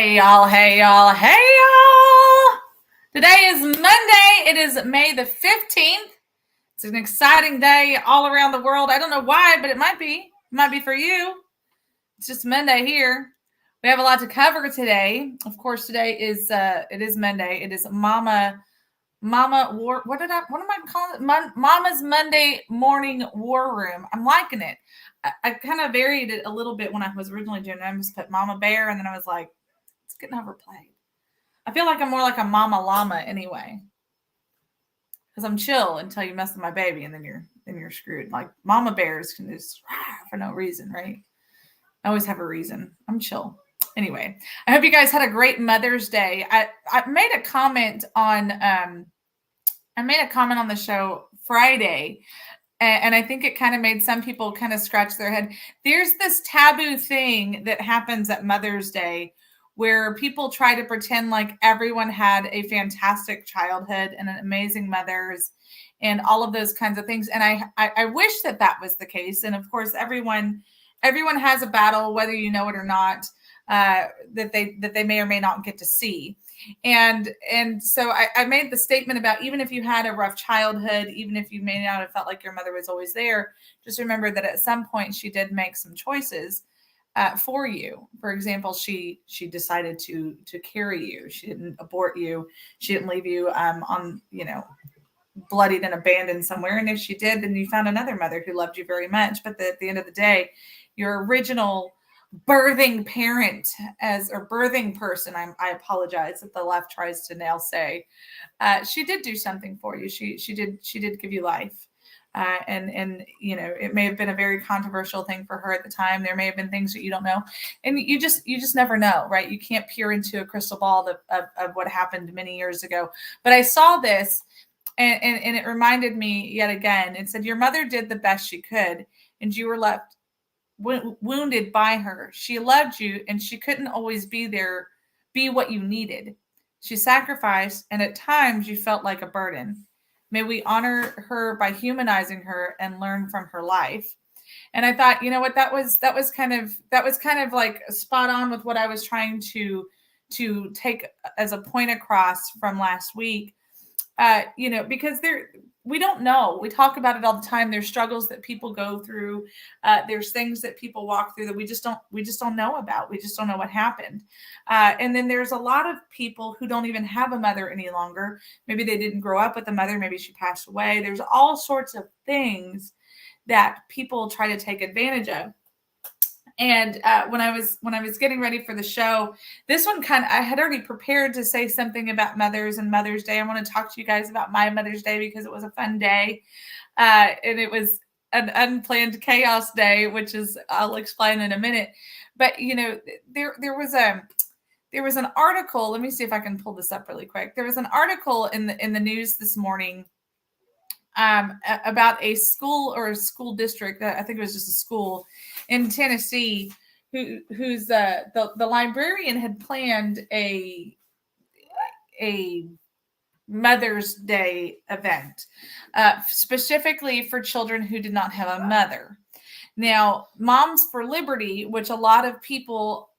Hey y'all, hey y'all, hey y'all. Today is Monday. It is May the 15th. It's an exciting day all around the world. I don't know why, but it might be. It might be for you. It's just Monday here. We have a lot to cover today. Of course, today is it is Monday. It is Momma War. What am I calling it? Mama's Monday morning war room. I'm liking it. I kind of varied it a little bit when I was originally doing it. I just put Mama Bear, and then I was like, it's getting overplayed. I feel like I'm more like a Mama Llama anyway, because I'm chill until you mess with my baby, and then you're screwed. Like Mama Bears can just for no reason, right? I always have a reason. I'm chill. Anyway, I hope you guys had a great Mother's Day. I made a comment on the show Friday, and I think it kind of made some people kind of scratch their head. There's this taboo thing that happens at Mother's Day where people try to pretend like everyone had a fantastic childhood and an amazing mothers and all of those kinds of things. And I wish that was the case. And of course, everyone has a battle, whether you know it or not, that they may or may not get to see. And so I made the statement about, even if you had a rough childhood, even if you may not have felt like your mother was always there, just remember that at some point she did make some choices for you. For example, she decided to carry you. She didn't abort you. She didn't leave you on, bloodied and abandoned somewhere. And if she did, then you found another mother who loved you very much. But at the end of the day, your original birthing parent or birthing person, I apologize if the left tries to now say, she did do something for you. She did give you life. And it may have been a very controversial thing for her at the time. There may have been things that you don't know, and you just never know, right? You can't peer into a crystal ball of what happened many years ago. But I saw this, and it reminded me yet again. It said, your mother did the best she could, and you were left wounded by her. She loved you, and she couldn't always be what you needed. She sacrificed, and at times you felt like a burden. May we honor her by humanizing her and learn from her life. And I thought, you know what, that was kind of like spot on with what I was trying to take as a point across from last week. Because we don't know. We talk about it all the time. There's struggles that people go through. There's things that people walk through that we just don't know about. We just don't know what happened. And then there's a lot of people who don't even have a mother any longer. Maybe they didn't grow up with a mother. Maybe she passed away. There's all sorts of things that people try to take advantage of. And when I was getting ready for the show, this one I had already prepared to say something about mothers and Mother's Day. I want to talk to you guys about my Mother's Day because it was a fun day. And it was an unplanned chaos day, which is, I'll explain in a minute. But, there was an article. Let me see if I can pull this up really quick. There was an article in the news this morning about a school or a school district. I think it was just a school in Tennessee who's the librarian had planned a Mother's Day event specifically for children who did not have a mother. Now, Moms for Liberty, which a lot of people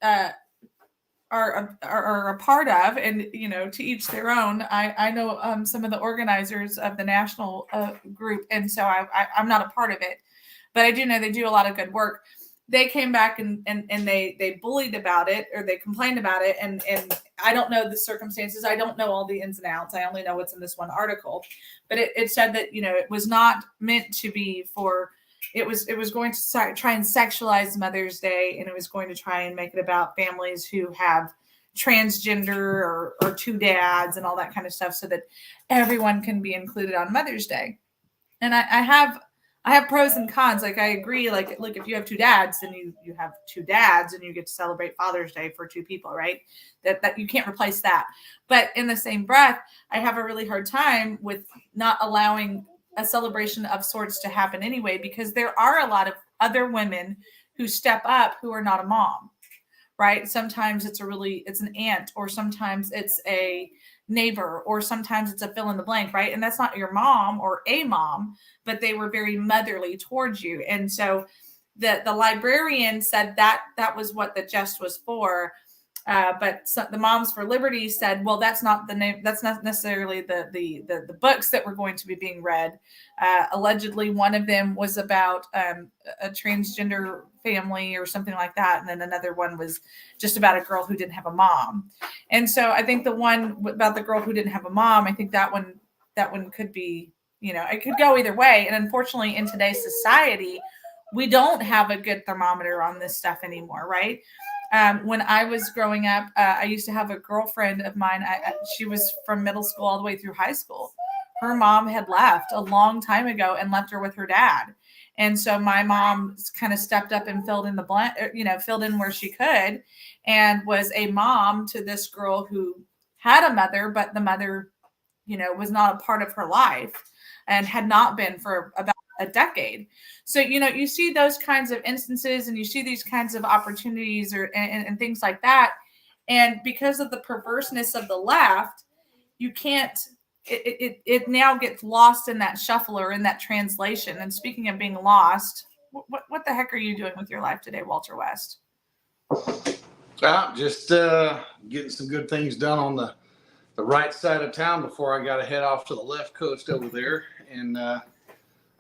are a part of, and to each their own. I know some of the organizers of the national group, and so I'm not a part of it, but I do know they do a lot of good work. They came back and they bullied about it, or they complained about it, and I don't know the circumstances. I don't know all the ins and outs. I only know what's in this one article, but it said that it was not meant to be for. It was going to try and sexualize Mother's Day, and it was going to try and make it about families who have transgender or two dads and all that kind of stuff, so that everyone can be included on Mother's Day. And I have pros and cons. Like, I agree. Like, look, if you have two dads, then you have two dads, and you get to celebrate Father's Day for two people, right? That you can't replace that. But in the same breath, I have a really hard time with not allowing a celebration of sorts to happen anyway, because there are a lot of other women who step up who are not a mom, right? Sometimes it's an aunt, or sometimes it's a neighbor, or sometimes it's a fill in the blank, right? And that's not your mom or a mom, but they were very motherly towards you. And so the librarian said that was what the jest was for. But the Moms for Liberty said, well, that's not the name. That's not necessarily the books that were going to be being read. Allegedly, one of them was about a transgender family or something like that. And then another one was just about a girl who didn't have a mom. And so I think the one about the girl who didn't have a mom, I think that one could be, it could go either way. And unfortunately, in today's society, we don't have a good thermometer on this stuff anymore, right? When I was growing up, I used to have a girlfriend of mine. She was from middle school all the way through high school. Her mom had left a long time ago and left her with her dad. And so my mom kind of stepped up and filled in the blank, filled in where she could, and was a mom to this girl who had a mother, but the mother, was not a part of her life and had not been for about a decade. So, you see those kinds of instances and you see these kinds of opportunities and things like that. And because of the perverseness of the left, you can't, it now gets lost in that shuffle or in that translation. And speaking of being lost, what the heck are you doing with your life today, Walter West? Just getting some good things done on the right side of town before I got to head off to the left coast over there. And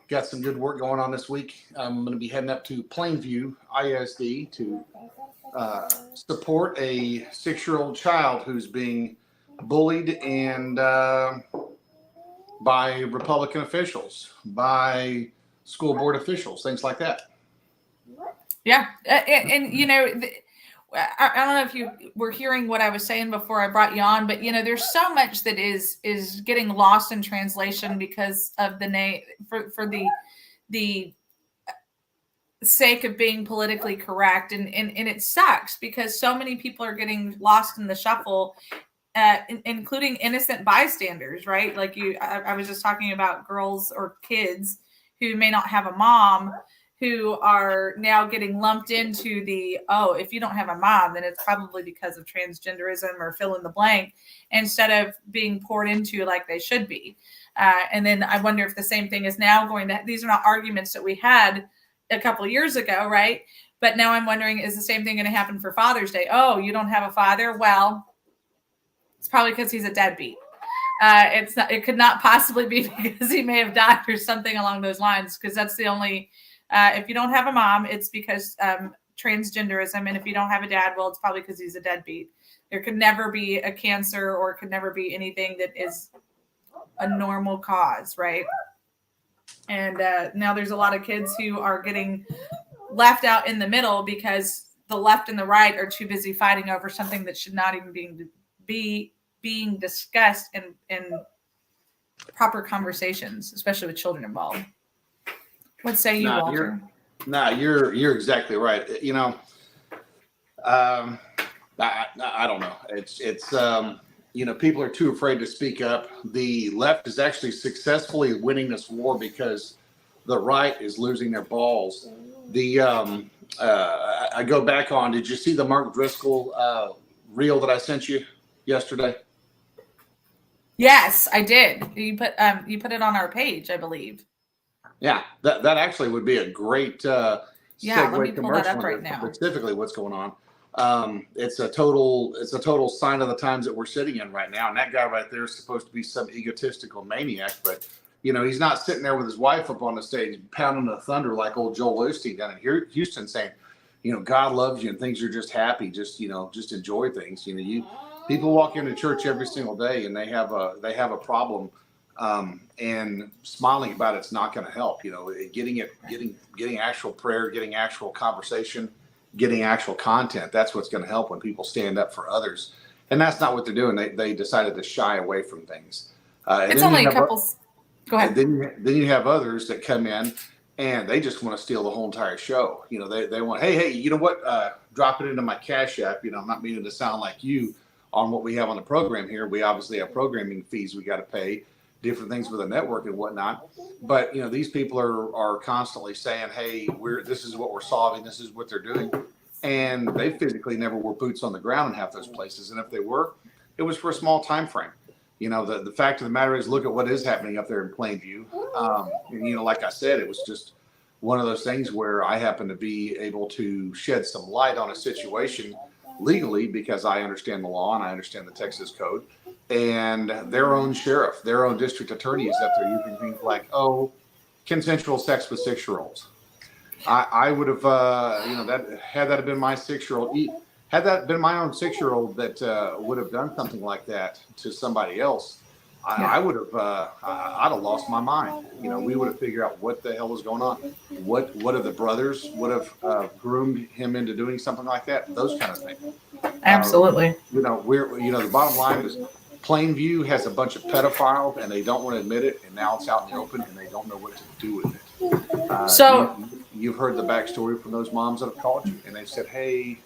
got some good work going on this week. I'm going to be heading up to Plainview ISD to support a 6-year-old child who's being bullied and by Republican officials, by school board officials, things like that. Yeah. And I don't know if you were hearing what I was saying before I brought you on, but there's so much that is getting lost in translation because of the name for the sake of being politically correct, and it sucks because so many people are getting lost in the shuffle, including innocent bystanders, right? Like I was just talking about girls or kids who may not have a mom, who are now getting lumped into if you don't have a mom, then it's probably because of transgenderism or fill in the blank, instead of being poured into like they should be. And then I wonder if the same thing is now these are not arguments that we had a couple of years ago, right? But now I'm wondering, is the same thing going to happen for Father's Day? Oh, you don't have a father? Well, it's probably because he's a deadbeat. It could not possibly be because he may have died or something along those lines, because that's the only... if you don't have a mom, it's because transgenderism. And if you don't have a dad, well, it's probably because he's a deadbeat. There could never be a cancer, or it could never be anything that is a normal cause, right? And now there's a lot of kids who are getting left out in the middle because the left and the right are too busy fighting over something that should not even be being discussed in proper conversations, especially with children involved. What say you, Walter? You're exactly right. I don't know. It's people are too afraid to speak up. The left is actually successfully winning this war because the right is losing their balls. I go back on. Did you see the Mark Driscoll reel that I sent you yesterday? Yes, I did. You put it on our page, I believe. Yeah, that actually would be a great let me pull that up right now. Specifically, what's going on? It's a total sign of the times that we're sitting in right now. And that guy right there is supposed to be some egotistical maniac, but he's not sitting there with his wife up on the stage pounding the thunder like old Joel Osteen down in Houston, saying, God loves you and things are just happy, just enjoy things. People walk into church every single day and they have a problem. And smiling about it's not going to help. Getting actual prayer, getting actual conversation, getting actual content. That's what's going to help when people stand up for others. And that's not what they're doing. They decided to shy away from things. It's only a couple. Go ahead. Then you have others that come in and they just want to steal the whole entire show. They want, hey, you know what? Drop it into my Cash App. I'm not meaning to sound like you on what we have on the program here. We obviously have programming fees we got to pay, different things with the network and whatnot. But, these people are constantly saying, hey, this is what we're solving. This is what they're doing. And they physically never were boots on the ground in half those places. And if they were, it was for a small time frame. The fact of the matter is, look at what is happening up there in Plainview. And, like I said, it was just one of those things where I happen to be able to shed some light on a situation legally because I understand the law and I understand the Texas code, and their own sheriff, their own district attorney is up there using things like, oh, consensual sex with 6-year-olds. I would have, that had that been my 6-year-old, had that been my own 6-year-old that would have done something like that to somebody else, I would have, I'd have lost my mind. We would have figured out what the hell was going on. What are the brothers would have groomed him into doing something like that? Those kind of things. Absolutely. The bottom line is Plainview has a bunch of pedophiles and they don't want to admit it. And now it's out in the open and they don't know what to do with it. So You've heard the backstory from those moms that have called you and they've said, hey,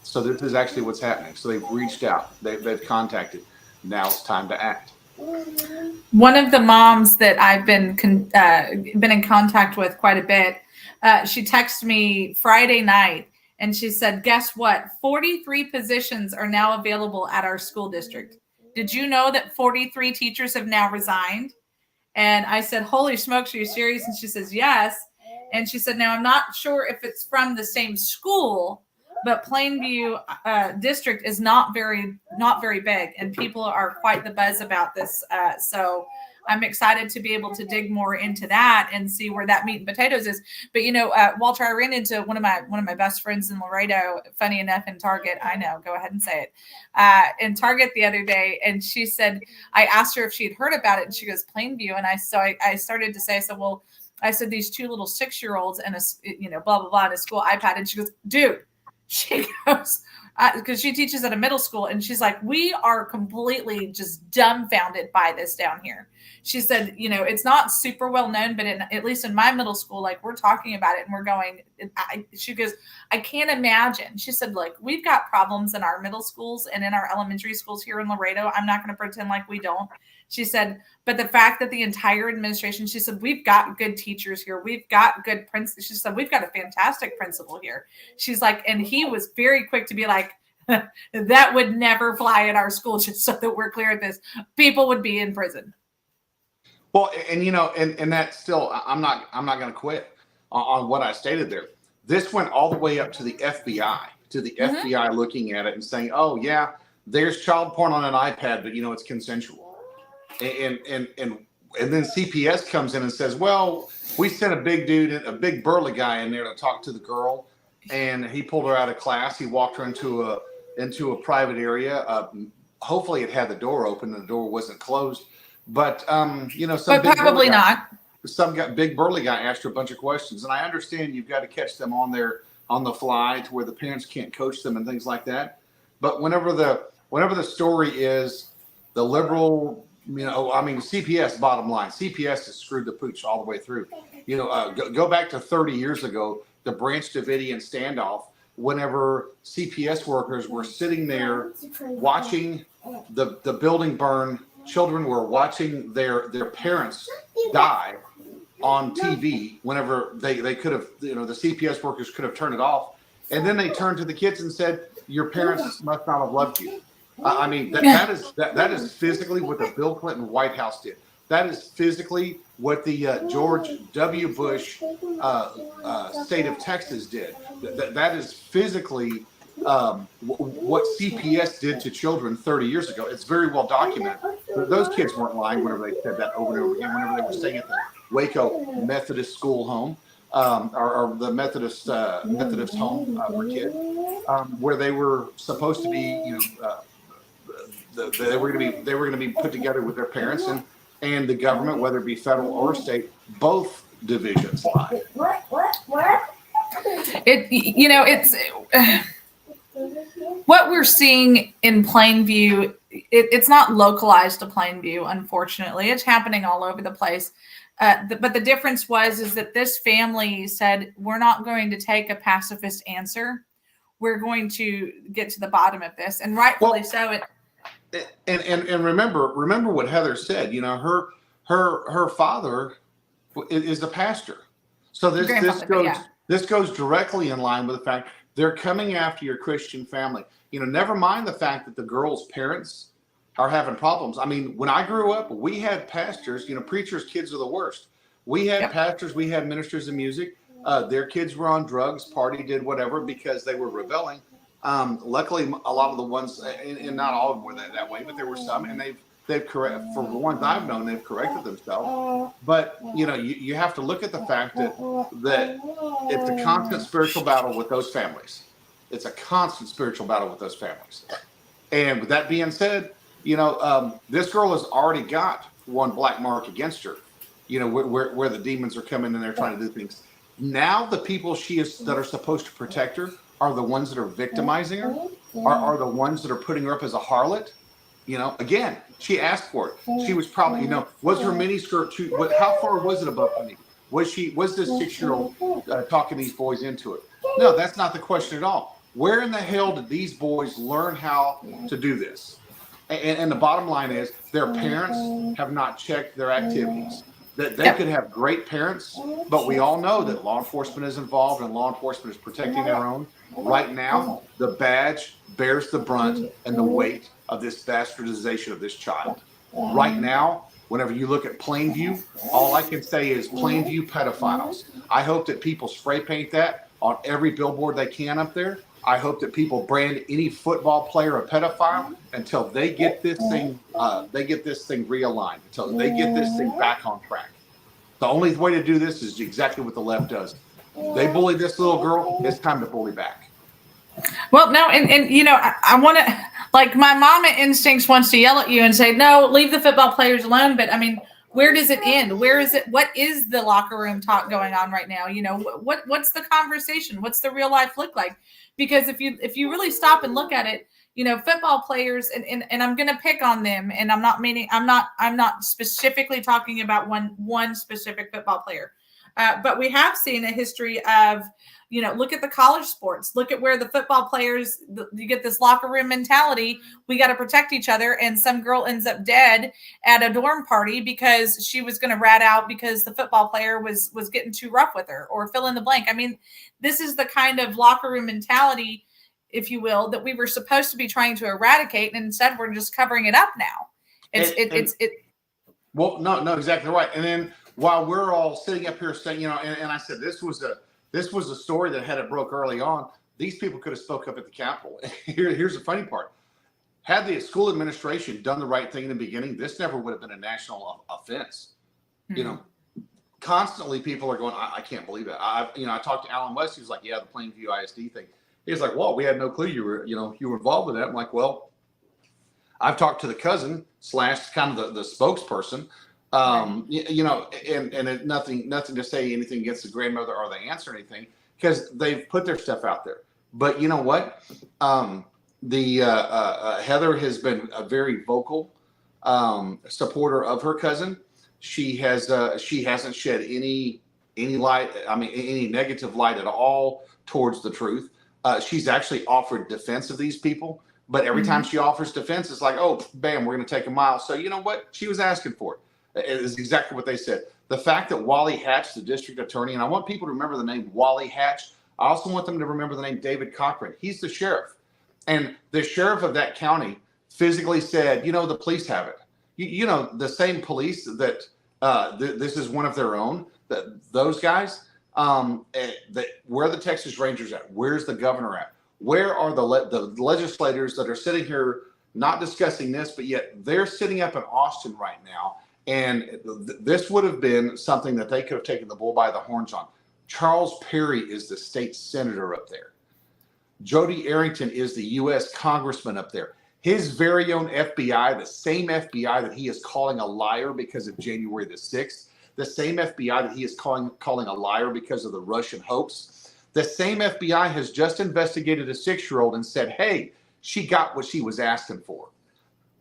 so this is actually what's happening. So they've reached out, they've contacted. Now it's time to act. One of the moms that I've been in contact with quite a bit, she texted me Friday night and she said, guess what? 43 positions are now available at our school district. Did you know that 43 teachers have now resigned? And I said, holy smokes, are you serious? And she says, yes. And she said, now I'm not sure if it's from the same school, but Plainview district is not very big, and people are quite the buzz about this. So I'm excited to be able to dig more into that and see where that meat and potatoes is. But Walter, I ran into one of my best friends in Laredo, funny enough, in Target. I know, go ahead and say it. In Target the other day, and she said, I asked her if she had heard about it, and she goes, Plainview, and I started to say, so well, I said these 2 little 6-year-olds and a blah blah blah in a school iPad, and she goes, dude. She goes, because she teaches at a middle school, and she's like, we are completely just dumbfounded by this down here. She said, it's not super well known, but at least in my middle school, like we're talking about it and we're going, she goes, I can't imagine. She said, like, we've got problems in our middle schools and in our elementary schools here in Laredo. I'm not going to pretend like we don't. She said, but the fact that the entire administration, she said, we've got good teachers here. We've got good principals. She said, we've got a fantastic principal here. She's like, and he was very quick to be like, that would never fly at our school, just so that we're clear at this. People would be in prison. Well, and that's still, I'm not going to quit on what I stated there. This went all the way up to the FBI, FBI looking at it and saying, oh yeah, there's child porn on an iPad, but it's consensual. And then CPS comes in and says, well, we sent a big burly guy in there to talk to the girl, and he pulled her out of class. He walked her into a private area. Hopefully it had the door open and the door wasn't closed. But but probably not. Some big burly guy asked her a bunch of questions, and I understand you've got to catch them on the fly to where the parents can't coach them and things like that. But whenever the story is the liberal, CPS, bottom line, CPS has screwed the pooch all the way through. Go back to 30 years ago, the Branch Davidian standoff, whenever CPS workers were sitting there watching the building burn. Children were watching their parents die on TV whenever they could have, the CPS workers could have turned it off. And then they turned to the kids and said, your parents must not have loved you. That is physically what the Bill Clinton White House did. That is physically what the George W. Bush state of Texas did. That is physically what CPS did to children 30 years ago. It's very well documented. Those kids weren't lying whenever they said that over and over again, whenever they were staying at the Waco Methodist School home, or the Methodist home for kids, where they were supposed to be, they were going to be put together with their parents, and the government, whether it be federal or state, both divisions lie. It's what we're seeing in Plainview. It's not localized to Plainview, unfortunately. It's happening all over the place. But the difference is that this family said, we're not going to take a pacifist answer. We're going to get to the bottom of this, and rightfully so. And remember what Heather said. Her father is a pastor. So this goes directly in line with the fact they're coming after your Christian family. Never mind the fact that the girl's parents are having problems. When I grew up, we had pastors, preachers' kids are the worst. We had pastors, we had ministers of music. Their kids were on drugs, party, did whatever because they were rebelling. Luckily, a lot of the ones, and not all of them were that way, but there were some, and they've correct for the ones I've known, they've corrected themselves. But you have to look at the fact that it's a constant spiritual battle with those families. It's a constant spiritual battle with those families. And with that being said, this girl has already got one black mark against her. Where the demons are coming and they're trying to do things. Now the people that are supposed to protect her are the ones that are victimizing her, are the ones that are putting her up as a harlot. Again, she asked for it. She was probably, was her mini skirt how far was it above her knee? Was this 6-year-old talking these boys into it? No, that's not the question at all. Where in the hell did these boys learn how to do this? And the bottom line is their parents have not checked their activities. That they could have great parents, but we all know that law enforcement is involved and law enforcement is protecting their own. Right now, the badge bears the brunt and the weight of this bastardization of this child. Right now, whenever you look at Plainview, all I can say is Plainview pedophiles. I hope that people spray paint that on every billboard they can up there. I hope that people brand any football player a pedophile until they get this thing realigned, until they get this thing back on track. The only way to do this is exactly what the left does. They bullied this little girl. It's time to bully back. Well, no, and I want to, like, my mama instincts wants to yell at you and say, no, leave the football players alone. But I mean, where does it end? Where is it? What is the locker room talk going on right now? What's the conversation? What's the real life look like? Because if you really stop and look at it, football players, and I'm going to pick on them, and I'm not specifically talking about one specific football player, but we have seen a history of, look at the college sports, look at where the football players, you get this locker room mentality. We got to protect each other. And some girl ends up dead at a dorm party because she was going to rat out because the football player was getting too rough with her, or fill in the blank. I mean, this is the kind of locker room mentality, if you will, that we were supposed to be trying to eradicate. And instead we're just covering it up now. Well, no, exactly right. And then while we're all sitting up here saying, and I said, this was a story that had it broke early on. These people could have spoke up at the Capitol. Here's the funny part. Had the school administration done the right thing in the beginning, this never would have been a national offense. Mm-hmm. Constantly people are going, I can't believe it. I talked to Alan West. He was like, yeah, the Plainview ISD thing. He was like, well, we had no clue you were involved with that. I'm like, well, I've talked to the cousin / kind of the spokesperson. And nothing to say anything against the grandmother or the aunts or anything, because they've put their stuff out there. But you know what? Heather has been a very vocal supporter of her cousin. She hasn't shed any light. I mean, any negative light at all towards the truth. She's actually offered defense of these people. But every time she offers defense, it's like, oh, bam, we're going to take a mile. So you know what? She was asking for it. It is exactly what they said. The fact that Wally Hatch, the district attorney, and I want people to remember the name Wally Hatch. I also want them to remember the name David Cochran. He's the sheriff. And the sheriff of that county physically said, the police have it. The same police that this is one of their own, those guys, where are the Texas Rangers at? Where's the governor at? Where are the legislators that are sitting here not discussing this, but yet they're sitting up in Austin right now? And this would have been something that they could have taken the bull by the horns on. Charles Perry is the state senator up there. Jody Arrington is the U.S. congressman up there. His very own FBI, the same FBI that he is calling a liar because of January the 6th, the same FBI that he is calling a liar because of the Russian hoax, the same FBI has just investigated a 6-year-old and said, hey, she got what she was asking for.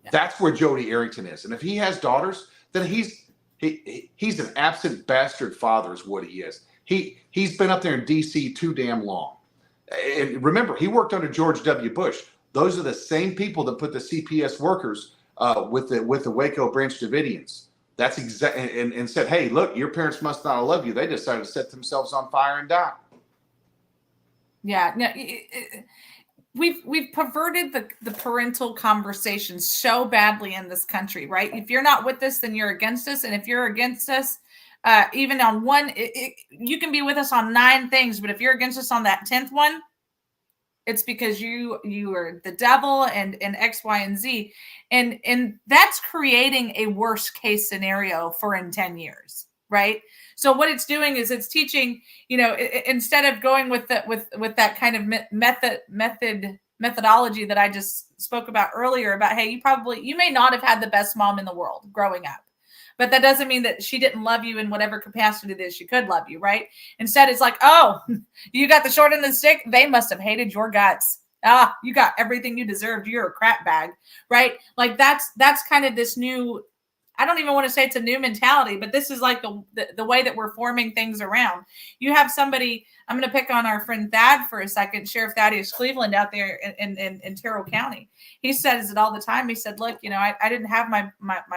Yeah. That's where Jody Arrington is. And if he has daughters, then he's an absent bastard father is what he is. He's been up there in D.C. too damn long. And remember, he worked under George W. Bush. Those are the same people that put the CPS workers with the Waco Branch Davidians. That's exactly and said, hey, look, your parents must not have loved you. They decided to set themselves on fire and die. Yeah, no, we've perverted the parental conversation so badly in this country, right? If you're not with us, then you're against us, and if you're against us, even on one, you can be with us on 9 things, but if you're against us on that 10th one, It's because you are the devil and X, Y, and Z. And that's creating a worst case scenario for in 10 years, right? So what it's doing is it's teaching, instead of going with that kind of methodology that I just spoke about earlier about, hey, you may not have had the best mom in the world growing up, but that doesn't mean that she didn't love you in whatever capacity that she could love you, right? Instead, it's like, oh, you got the short end of the stick. They must have hated your guts. Ah, you got everything you deserved. You're a crap bag, right? Like that's kind of this new, I don't even want to say it's a new mentality, but this is like the way that we're forming things around. You have somebody, I'm going to pick on our friend Thad for a second, Sheriff Thaddeus Cleveland out there in Terrell County. He says it all the time. He said, look, I didn't have my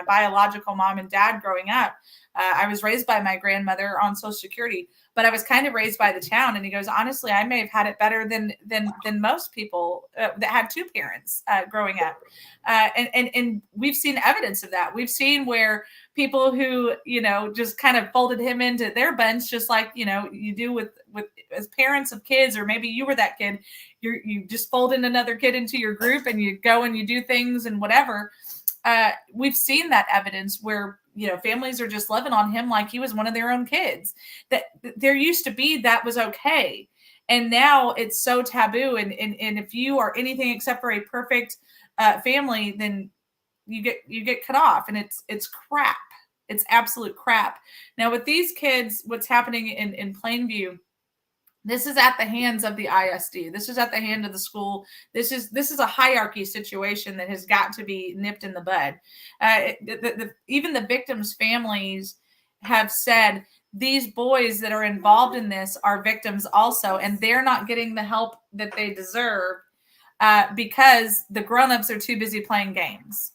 biological mom and dad growing up. I was raised by my grandmother on Social Security, but I was kind of raised by the town. And he goes, honestly, I may have had it better than most people that had two parents growing up. And we've seen evidence of that. We've seen where people who, just kind of folded him into their bench, just like, you do with as parents of kids, or maybe you were that kid, you just fold in another kid into your group and you go and you do things and whatever. We've seen that evidence where, families are just loving on him like he was one of their own kids. That there used to be, that was okay. And now it's so taboo. And if you are anything except for a perfect family, then you get cut off, and it's crap. It's absolute crap. Now with these kids, what's happening in Plainview, this is at the hands of the ISD. This is at the hand of the school. This is a hierarchy situation that has got to be nipped in the bud. Even the victims' families have said these boys that are involved in this are victims also, and they're not getting the help that they deserve because the grown-ups are too busy playing games.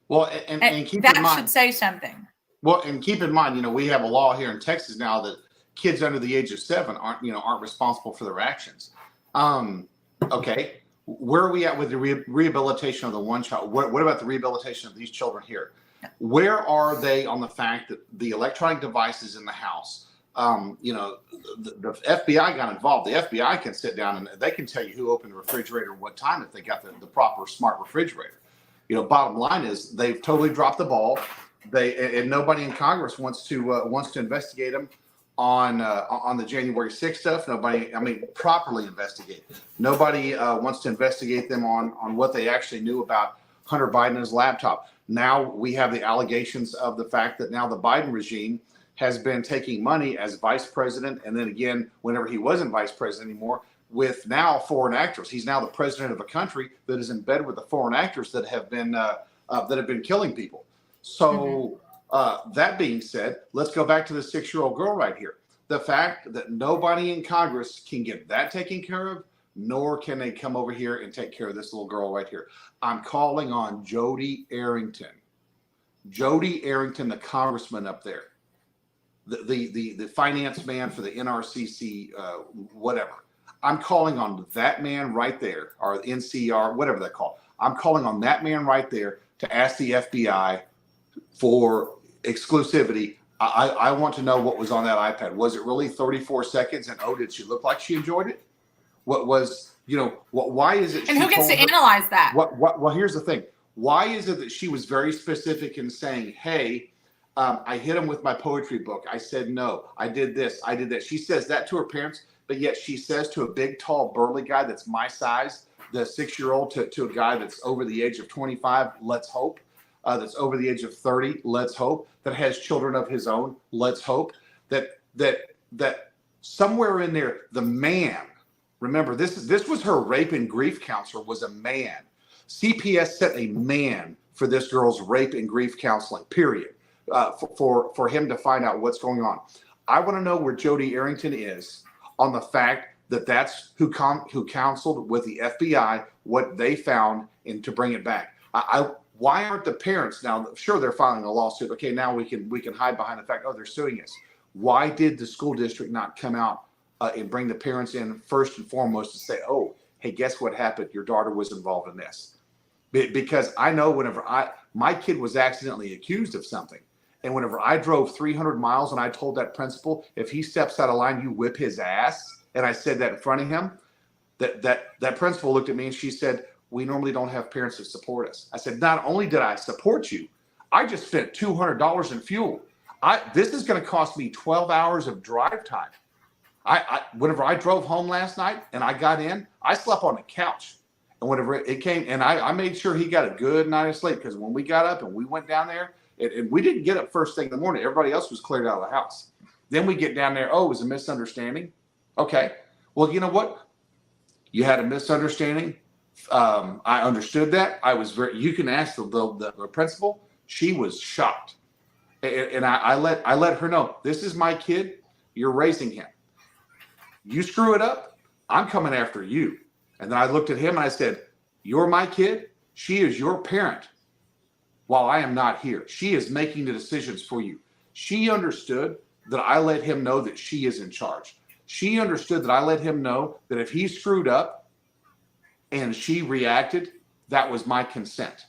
Well, and keep that in mind, should say something. Well, and keep in mind, we have a law here in Texas now that kids under the age of 7 aren't responsible for their actions. Okay, where are we at with the rehabilitation of the one child? What about the rehabilitation of these children here? Where are they on the fact that the electronic devices in the house? The FBI got involved. The FBI can sit down and they can tell you who opened the refrigerator what time if they got the proper smart refrigerator. Bottom line is they've totally dropped the ball. And nobody in Congress wants to investigate them on the January 6th stuff. Nobody, properly investigate. Nobody wants to investigate them on what they actually knew about Hunter Biden and his laptop. Now we have the allegations of the fact that now the Biden regime has been taking money as vice president, and then again, whenever he wasn't vice president anymore, with now foreign actors. He's now the president of a country that is in bed with the foreign actors that have been killing people. So that being said, let's go back to the 6-year-old girl right here. The fact that nobody in Congress can get that taken care of, nor can they come over here and take care of this little girl right here. I'm calling on Jody Arrington. Jody Arrington, the congressman up there, the finance man for the NRCC, whatever. I'm calling on that man right there, or NCR, whatever they call it. I'm calling on that man right there to ask the FBI for exclusivity. I want to know what was on that iPad. Was it really 34 seconds? And did she look like she enjoyed it? What was, why is it? And who gets to analyze that? Well, here's the thing. Why is it that she was very specific in saying, hey, I hit him with my poetry book. I said, no, I did this. I did that. She says that to her parents, but yet she says to a big, tall, burly guy that's my size, the 6-year-old, to a guy that's over the age of 25, let's hope, that's over the age of 30, let's hope, that has children of his own, let's hope, that somewhere in there, the man, remember, this was her rape and grief counselor, was a man. CPS sent a man for this girl's rape and grief counseling, period, for him to find out what's going on. I want to know where Jody Arrington is on the fact that that's who counseled with the FBI, what they found, and to bring it back. Why aren't the parents now? Sure, they're filing a lawsuit. Okay, now we can hide behind the fact, they're suing us. Why did the school district not come out and bring the parents in first and foremost to say, oh, hey, guess what happened? Your daughter was involved in this. Because I know whenever my kid was accidentally accused of something, and whenever I drove 300 miles and I told that principal, if he steps out of line, you whip his ass, and I said that in front of him, That principal looked at me and she said, "We normally don't have parents that support us." I said, "Not only did I support you, I just spent $200 in fuel. This is going to cost me 12 hours of drive time. Whenever I drove home last night and I got in, I slept on the couch. And whenever it came, and I made sure he got a good night of sleep, because when we got up and we went down there, and we didn't get up first thing in the morning. Everybody else was cleared out of the house. Then we get down there. Oh, it was a misunderstanding. Okay. Well, you know what? You had a misunderstanding. I understood that. You can ask the principal. She was shocked. And I let her know, this is my kid. You're raising him. You screw it up, I'm coming after you. And then I looked at him and I said, "You're my kid. She is your parent while I am not here. She is making the decisions for you." She understood that I let him know that she is in charge. She understood that I let him know that if he screwed up and she reacted, that was my consent.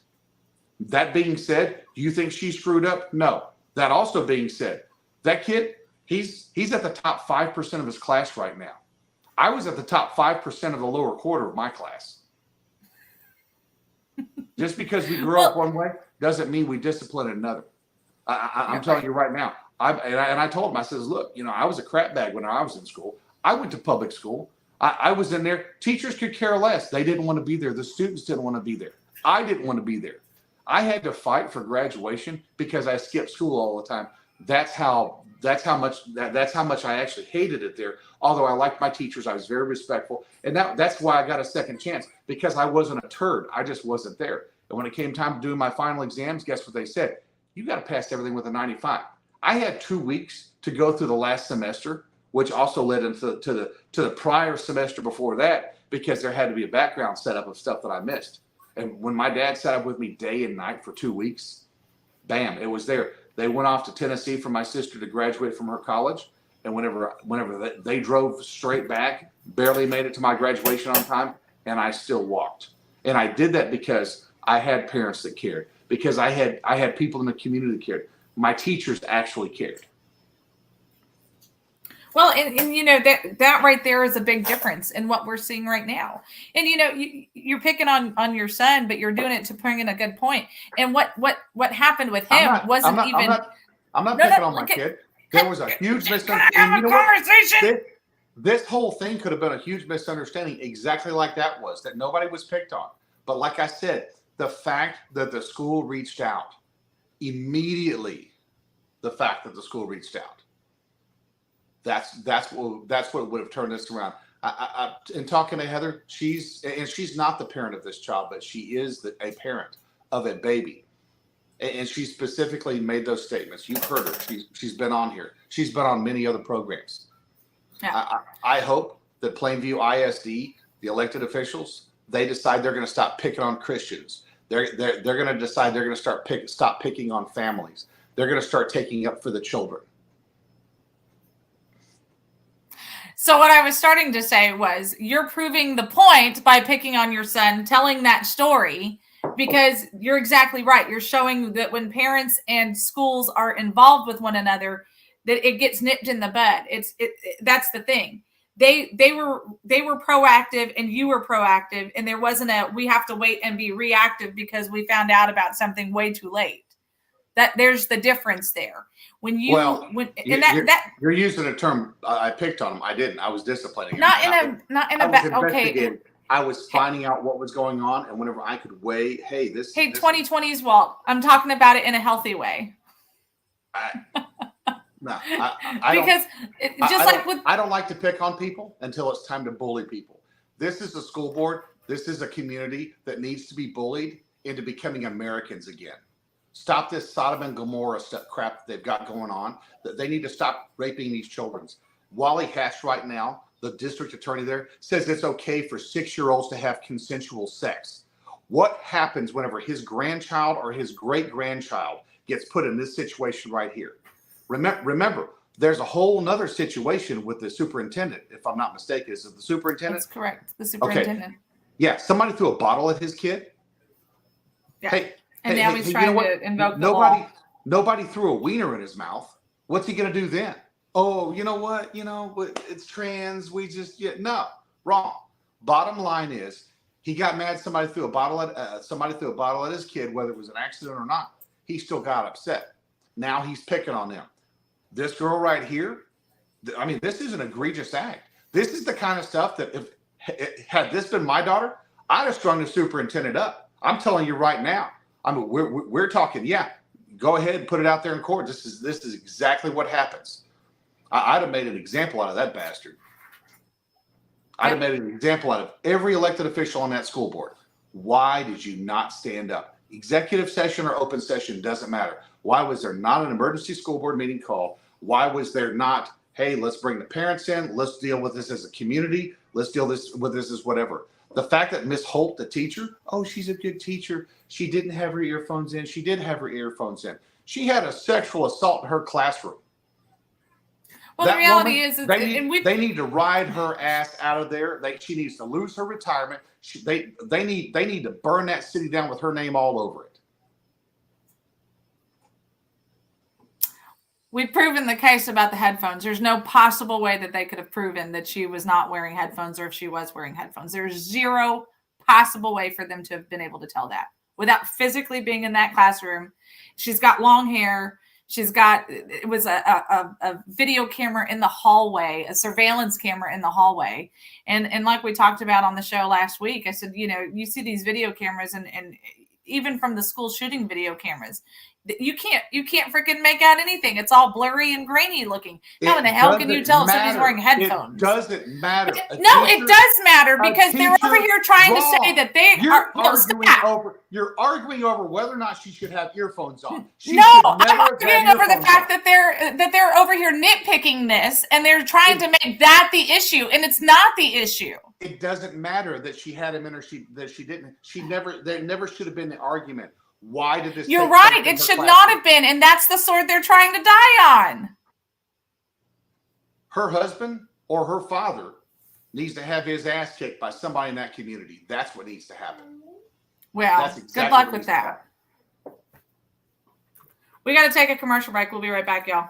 That being said, do you think she screwed up? No. That also being said, that kid, he's at the top 5% of his class right now. I was at the top 5% of the lower quarter of my class. Just because we grew up one way doesn't mean we discipline another. I'm telling you right now. I told him, I says, "Look, I was a crap bag when I was in school. I went to public school. I was in there. Teachers could care less. They didn't want to be there. The students didn't want to be there. I didn't want to be there. I had to fight for graduation because I skipped school all the time. That's how much I actually hated it there. Although I liked my teachers, I was very respectful, and that's why I got a second chance, because I wasn't a turd. I just wasn't there. And when it came time to doing my final exams, guess what they said? You got to pass everything with a 95. I had 2 weeks to go through the last semester, which also led into the prior semester before that, because there had to be a background setup of stuff that I missed. And when my dad sat up with me day and night for 2 weeks, bam, it was there. They went off to Tennessee for my sister to graduate from her college. And whenever they drove straight back, barely made it to my graduation on time, and I still walked. And I did that because I had parents that cared, because I had people in the community that cared. My teachers actually cared. Well, and that right there is a big difference in what we're seeing right now. And you're picking on your son, but you're doing it to bring in a good point. And what happened with him wasn't even. I'm not picking on my kid. There was a huge misunderstanding. You know what? This whole thing could have been a huge misunderstanding, exactly like that was, that nobody was picked on. But like I said, the fact that the school reached out immediately, that's what would have turned this around. In talking to Heather, she's not the parent of this child, but she is a parent of a baby. And she specifically made those statements. You've heard her. She's been on here. She's been on many other programs. Yeah. I hope that Plainview ISD, the elected officials, they decide they're going to stop picking on Christians. They're going to decide they're going to stop picking on families. They're going to start taking up for the children. So what I was starting to say was, you're proving the point by picking on your son, telling that story, because you're exactly right. You're showing that when parents and schools are involved with one another, that it gets nipped in the bud. That's the thing. They were proactive and you were proactive, and there wasn't we have to wait and be reactive because we found out about something way too late. That there's the difference there. You're using a term. I picked on him. I didn't. I was disciplining him. Okay. I was finding out what was going on, and whenever I could weigh, 2020s, Walt. I'm talking about it in a healthy way. I don't like to pick on people until it's time to bully people. This is the school board. This is a community that needs to be bullied into becoming Americans again. Stop this Sodom and Gomorrah crap that they've got going on. That they need to stop raping these children. Wally Hatch right now, the district attorney there, says it's okay for 6-year-olds to have consensual sex. What happens whenever his grandchild or his great-grandchild gets put in this situation right here? Remember, there's a whole nother situation with the superintendent, if I'm not mistaken. Is it the superintendent? That's correct. The superintendent. Okay. Yeah, somebody threw a bottle at his kid. Yeah. Now he's trying to invoke the law. Nobody threw a wiener in his mouth. What's he going to do then? Oh, you know what? It's trans. No, wrong. Bottom line is, he got mad. Somebody threw a bottle at his kid, whether it was an accident or not. He still got upset. Now he's picking on them. This girl right here, I mean, this is an egregious act. This is the kind of stuff that if had this been my daughter, I'd have strung the superintendent up. I'm telling you right now. I mean, we're talking. Yeah, go ahead and put it out there in court. This is exactly what happens. I'd have made an example out of that bastard. I'd have made an example out of every elected official on that school board. Why did you not stand up? Executive session or open session, doesn't matter. Why was there not an emergency school board meeting call? Why was there not, hey, let's bring the parents in. Let's deal with this as a community. Let's deal with this as whatever. The fact that Miss Holt, the teacher, oh, she's a good teacher. She didn't have her earphones in. She did have her earphones in. She had a sexual assault in her classroom. Well, the reality is they need to ride her ass out of there. She needs to lose her retirement. They need to burn that city down with her name all over it. We've proven the case about the headphones. There's no possible way that they could have proven that she was not wearing headphones or if she was wearing headphones. There's zero possible way for them to have been able to tell that without physically being in that classroom. She's got long hair. It was a video camera in the hallway, a surveillance camera in the hallway. And like we talked about on the show last week, I said, you see these video cameras and even from the school shooting video cameras, you can't freaking make out anything. It's all blurry and grainy looking. How in the hell can you tell if somebody's wearing headphones? It doesn't matter. It does matter because they're over here trying to say that You're arguing over whether or not she should have earphones on. I'm arguing over the fact that they're over here nitpicking this and they're trying to make that the issue, and it's not the issue. It doesn't matter that she had him in or that she didn't. There never should have been the argument. Why did this? You're right. It should not have been, and that's the sword they're trying to die on. Her husband or her father needs to have his ass kicked by somebody in that community. That's what needs to happen. Well, good luck with that. We got to take a commercial break. We'll be right back, y'all.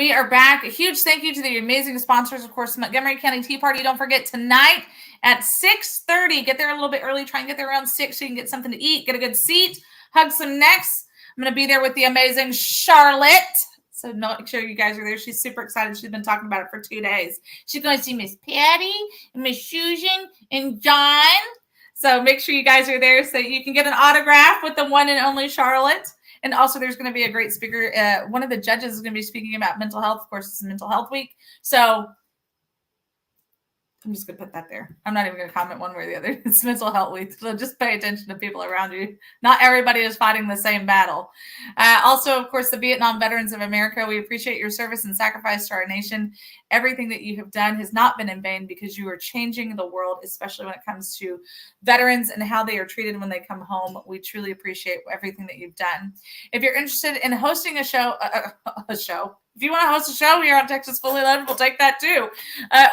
we are back. A huge thank you to the amazing sponsors, of course, Montgomery County Tea Party. Don't forget tonight at 6:30. Get there a little bit early. Try and get there around 6 so you can get something to eat, get a good seat, hug some necks. I'm going to be there with the amazing Charlotte. So make sure you guys are there. She's super excited. She's been talking about it for 2 days. She's going to see Miss Patty and Miss Susan and John. So make sure you guys are there so you can get an autograph with the one and only Charlotte. And also there's going to be a great speaker. One of the judges is going to be speaking about mental health. Of course, it's Mental Health Week. So I'm just going to put that there. I'm not even going to comment one way or the other. It's Mental Health Week. So just pay attention to people around you. Not everybody is fighting the same battle. Also, of course, the Vietnam Veterans of America. We appreciate your service and sacrifice to our nation. Everything that you have done has not been in vain because you are changing the world, especially when it comes to veterans and how they are treated when they come home. We truly appreciate everything that you've done. If you're interested in hosting a show, if you want to host a show here on Texas Fully Loaded, we'll take that too.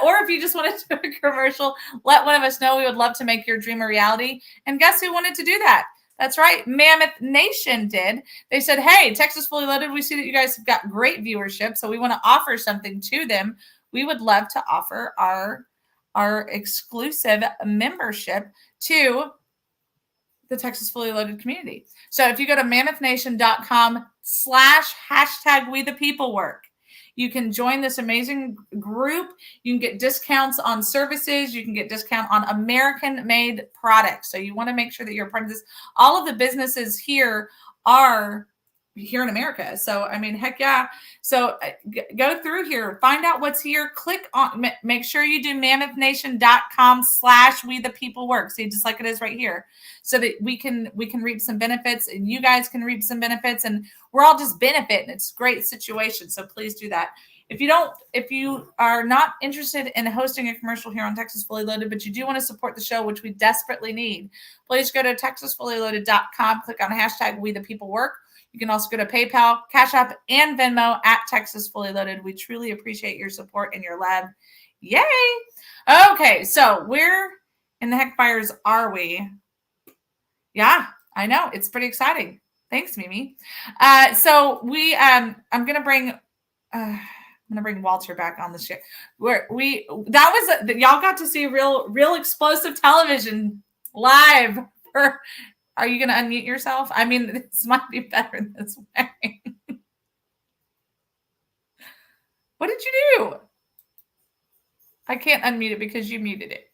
Or if you just want to do a commercial, let one of us know. We would love to make your dream a reality. And guess who wanted to do that? That's right. Mammoth Nation did. They said, hey, Texas Fully Loaded, we see that you guys have got great viewership, so we want to offer something to them. We would love to offer our exclusive membership to the Texas Fully Loaded community. So if you go to mammothNation.com/#WeThePeopleWork, you can join this amazing group. You can get discounts on services. You can get discount on American-made products. So you want to make sure that you're a part of this. All of the businesses here are here in America. So, I mean, heck yeah. So go through here, find out what's here, click on, make sure you do mammothNation.com/WeThePeopleWork. See, just like it is right here, so that we can reap some benefits and you guys can reap some benefits and we're all just benefiting. It's a great situation. So please do that. If you are not interested in hosting a commercial here on Texas Fully Loaded, but you do want to support the show, which we desperately need, please go to TexasFullyLoaded.com, click on #WeThePeopleWork. You can also go to PayPal, Cash App, and Venmo at Texas Fully Loaded. We truly appreciate your support and your love. Yay! Okay, so where in the heck fires are we? Yeah, I know. It's pretty exciting. Thanks, Mimi. So I'm gonna bring Walter back on the show. Y'all got to see real explosive television live. Are you going to unmute yourself? I mean, this might be better this way. What did you do? I can't unmute it because you muted it.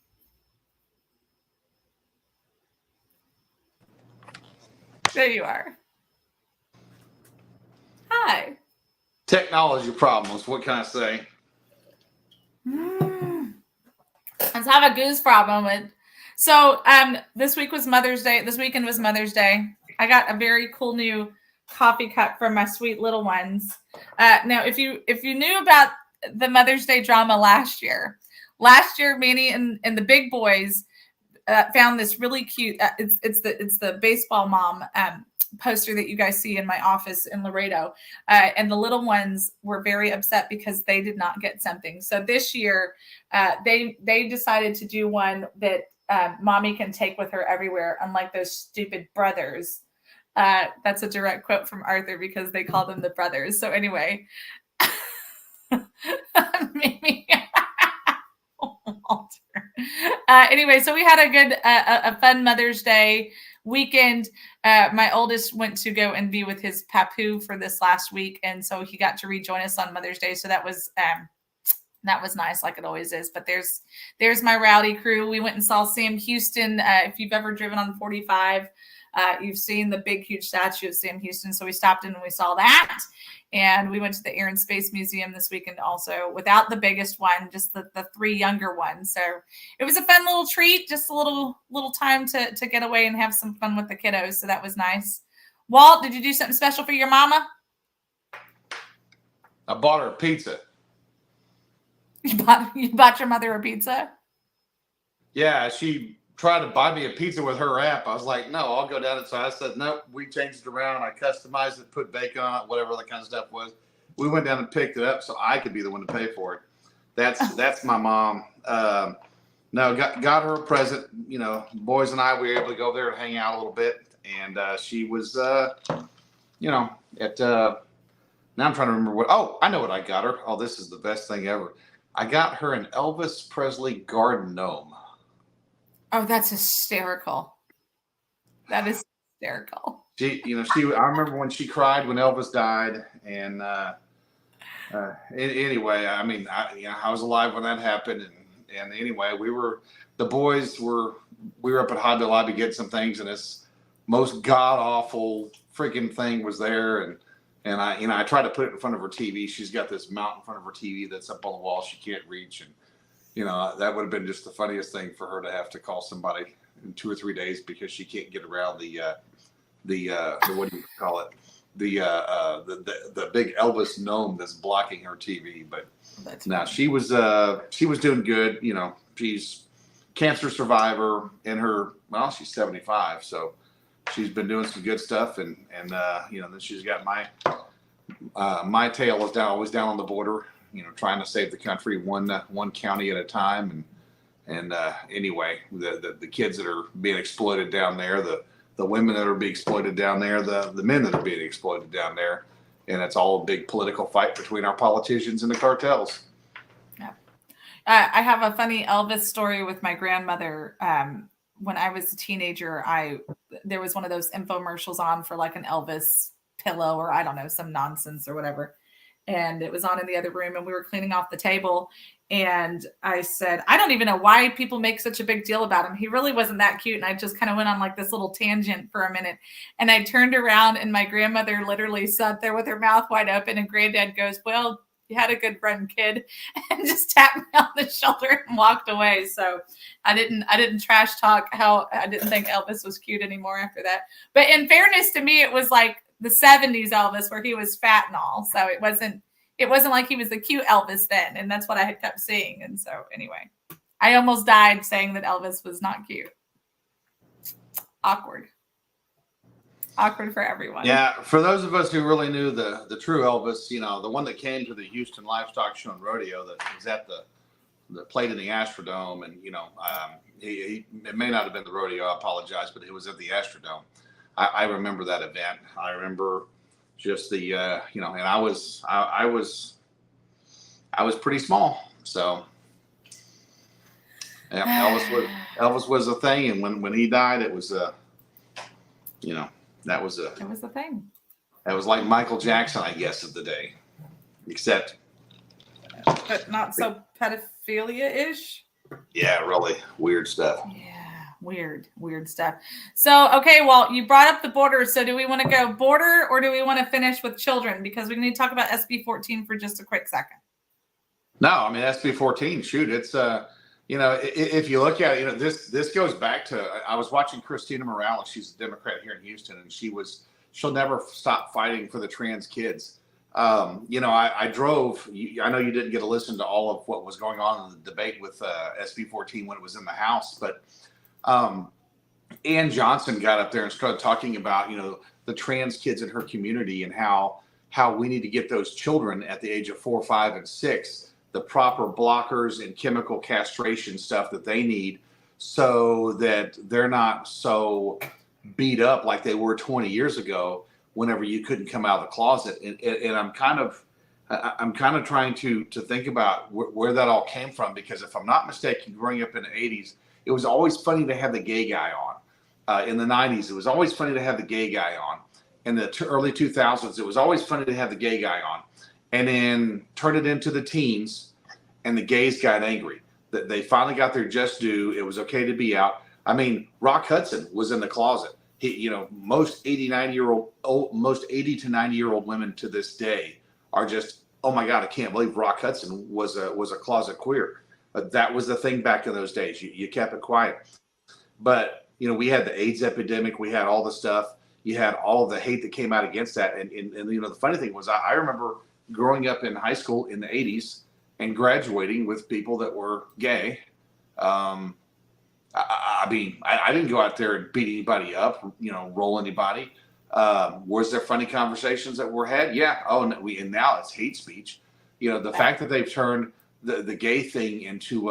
There you are. Hi. Technology problems. What can I say? Let's have a goose frog moment. So this week was Mother's Day. This weekend was Mother's Day. I got a very cool new coffee cup from my sweet little ones. Now, if you knew about the Mother's Day drama last year, Manny and the big boys found this really cute. It's the baseball mom poster that you guys see in my office in Laredo, and the little ones were very upset because they did not get something. So this year, they decided to do one that mommy can take with her everywhere, unlike those stupid brothers. That's a direct quote from Arthur because they call them the brothers. So anyway, maybe. Walter. Anyway, so we had a fun Mother's Day weekend. My oldest went to go and be with his papu for this last week, and so he got to rejoin us on Mother's Day. So that was nice, like it always is. But there's my rowdy crew. We went and saw Sam Houston. If you've ever driven on 45, you've seen the big, huge statue of Sam Houston. So we stopped in and we saw that. And we went to the Air and Space Museum this weekend also, without the biggest one, just the three younger ones. So it was a fun little treat, just a little time to get away and have some fun with the kiddos. So that was nice. Walt, did you do something special for your mama? I bought her a pizza. You bought your mother a pizza? Yeah, she tried to buy me a pizza with her app. I was like, no, I'll go down. So I said, nope, we changed it around. I customized it, put bacon on it, whatever that kind of stuff was. We went down and picked it up so I could be the one to pay for it. That's my mom. No, got her a present. You know, boys and I, we were able to go there and hang out a little bit. And she was, at Now I'm trying to remember what. Oh, I know what I got her. Oh, this is the best thing ever. I got her an Elvis Presley garden gnome. Oh, that's hysterical. That is hysterical. I remember when she cried when Elvis died, and anyway, I mean, I was alive when that happened, and anyway, the boys we were up at Hobby Lobby getting some things, and this most god awful freaking thing was there, and I tried to put it in front of her TV. She's got this mount in front of her TV that's up on the wall she can't reach, and that would have been just the funniest thing for her to have to call somebody in 2 or 3 days because she can't get around the what do you call it, the big Elvis gnome that's blocking her TV. But now she was doing good. She's cancer survivor in her, well, she's 75, so she's been doing some good stuff, and then she's got my tail is always down on the border, trying to save the country one county at a time, and anyway, the kids that are being exploited down there, the women that are being exploited down there, the men that are being exploited down there, and it's all a big political fight between our politicians and the cartels. Yeah. I have a funny Elvis story with my grandmother. When I was a teenager, there was one of those infomercials on for like an Elvis pillow, or I don't know, some nonsense or whatever. And it was on in the other room, and we were cleaning off the table. And I said, I don't even know why people make such a big deal about him. He really wasn't that cute. And I just kind of went on like this little tangent for a minute. And I turned around, and my grandmother literally sat there with her mouth wide open. And Granddad goes, well, you had a good run, kid, and just tapped me on the shoulder and walked away. So I didn't trash talk how I didn't think Elvis was cute anymore after that. But in fairness to me, it was like the 70s Elvis where he was fat and all. So it wasn't like he was the cute Elvis then. And that's what I had kept seeing. And so anyway, I almost died saying that Elvis was not cute. Awkward for everyone. Yeah, for those of us who really knew the true Elvis, the one that came to the Houston Livestock Show and Rodeo, that was at the played in the Astrodome, and he it may not have been the rodeo, I apologize, but it was at the Astrodome. I remember that event. I remember just the and I was pretty small, so yeah, Elvis was a thing, and when he died, it was that was the thing. That was like Michael Jackson, I guess, of the day, except, but not so pedophilia-ish. Yeah, really weird stuff. Yeah, weird stuff. So, okay, well, you brought up the border. So, do we want to go border, or do we want to finish with children? Because we need to talk about SB 14 for just a quick second. No, I mean SB 14. Shoot, it's if you look at it, this goes back to, I was watching Christina Morales. She's a Democrat here in Houston, and she'll never stop fighting for the trans kids. I drove. I know you didn't get to listen to all of what was going on in the debate with SB 14 when it was in the House, but Ann Johnson got up there and started talking about the trans kids in her community, and how we need to get those children at the age of 4, 5, and 6 the proper blockers and chemical castration stuff that they need, so that they're not so beat up like they were 20 years ago whenever you couldn't come out of the closet. And I'm kind of trying to think about where that all came from, because if I'm not mistaken, growing up in the 80s, it was always funny to have the gay guy on. In the 90s, it was always funny to have the gay guy on. In the early 2000s, it was always funny to have the gay guy on. And then turn it into the teens, and the gays got angry. That they finally got their just due. It was okay to be out. I mean, Rock Hudson was in the closet. He, most 80 to 90-year-old women to this day are just, oh my God, I can't believe Rock Hudson was a closet queer. But that was the thing back in those days. You kept it quiet. But we had the AIDS epidemic. We had all the stuff. You had all of the hate that came out against that. And the funny thing was, I remember growing up in high school in the 80s and graduating with people that were gay. I mean, I didn't go out there and beat anybody up, roll anybody. Was there funny conversations that were had? Yeah. Oh, and now it's hate speech. The fact that they've turned the gay thing into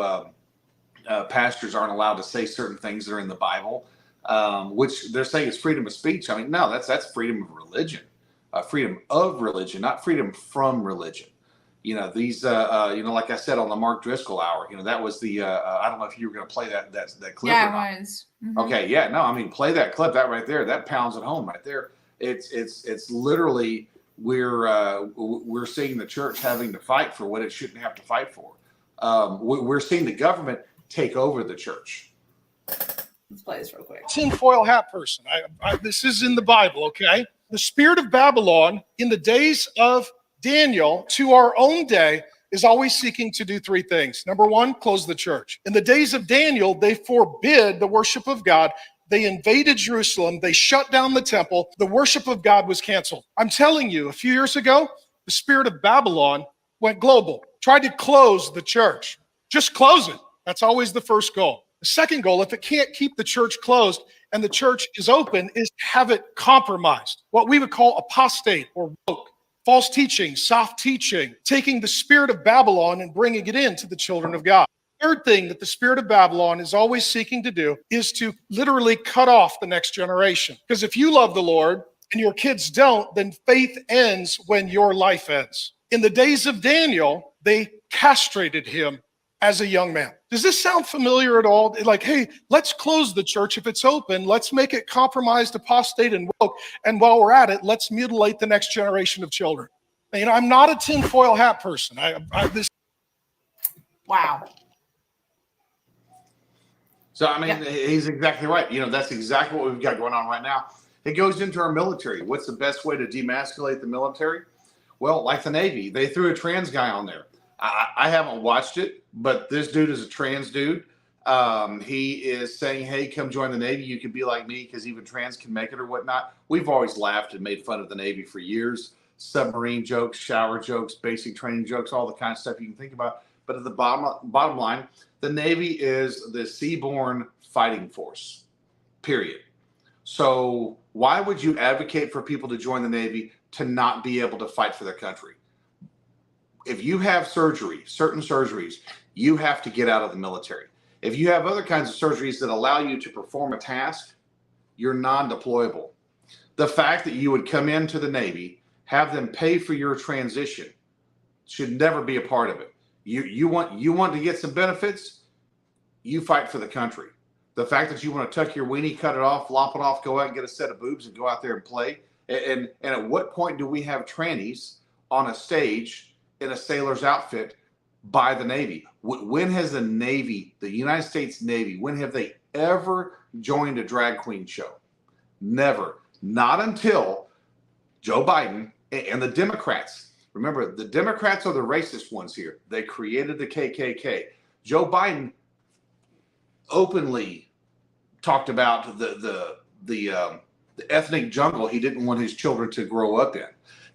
pastors aren't allowed to say certain things that are in the Bible, which they're saying is freedom of speech. I mean, no, that's freedom of religion. freedom of religion, not freedom from religion. These, like I said on the Mark Driscoll Hour, that was the, I don't know if you were going to play that clip or not. Yeah, it was. Mm-hmm. Okay, yeah, no, I mean, play that clip, that right there, that pounds it home right there. It's literally we're seeing the church having to fight for what it shouldn't have to fight for. We're seeing the government take over the church. Let's play this real quick. Tinfoil hat person. This is in the Bible, okay? The spirit of Babylon in the days of Daniel to our own day is always seeking to do three things. Number one, close the church. In the days of Daniel, they forbid the worship of God. They invaded Jerusalem. They shut down the temple. The worship of God was canceled. I'm telling you, a few years ago, the spirit of Babylon went global, tried to close the church. Just close it. That's always the first goal. The second goal, if it can't keep the church closed and the church is open, is have it compromised. What we would call apostate or woke. False teaching, soft teaching, taking the spirit of Babylon and bringing it into the children of God. Third thing that the spirit of Babylon is always seeking to do is to literally cut off the next generation. Because if you love the Lord and your kids don't, then faith ends when your life ends. In the days of Daniel, they castrated him as a young man. Does this sound familiar at all? Like, hey, let's close the church if it's open. Let's make it compromised, apostate, and woke. And while we're at it, let's mutilate the next generation of children. I'm not a tinfoil hat person. Wow. So, I mean, he's exactly right. That's exactly what we've got going on right now. It goes into our military. What's the best way to demasculate the military? Well, like the Navy, they threw a trans guy on there. I haven't watched it, but this dude is a trans dude. He is saying, hey, come join the Navy. You can be like me because even trans can make it or whatnot. We've always laughed and made fun of the Navy for years. Submarine jokes, shower jokes, basic training jokes, all the kind of stuff you can think about. But at the bottom line, the Navy is the seaborne fighting force, period. So why would you advocate for people to join the Navy to not be able to fight for their country? If you have surgery, certain surgeries, you have to get out of the military. If you have other kinds of surgeries that allow you to perform a task, you're non-deployable. The fact that you would come into the Navy, have them pay for your transition, should never be a part of it. You want to get some benefits, you fight for the country. The fact that you want to tuck your weenie, cut it off, lop it off, go out and get a set of boobs and go out there and play. And at what point do we have trannies on a stage in a sailor's outfit by the Navy? When has the Navy, the United States Navy, when have they ever joined a drag queen show? Never. Not until Joe Biden and the Democrats. Remember, the Democrats are the racist ones here. They created the KKK. Joe Biden openly talked about the ethnic jungle he didn't want his children to grow up in.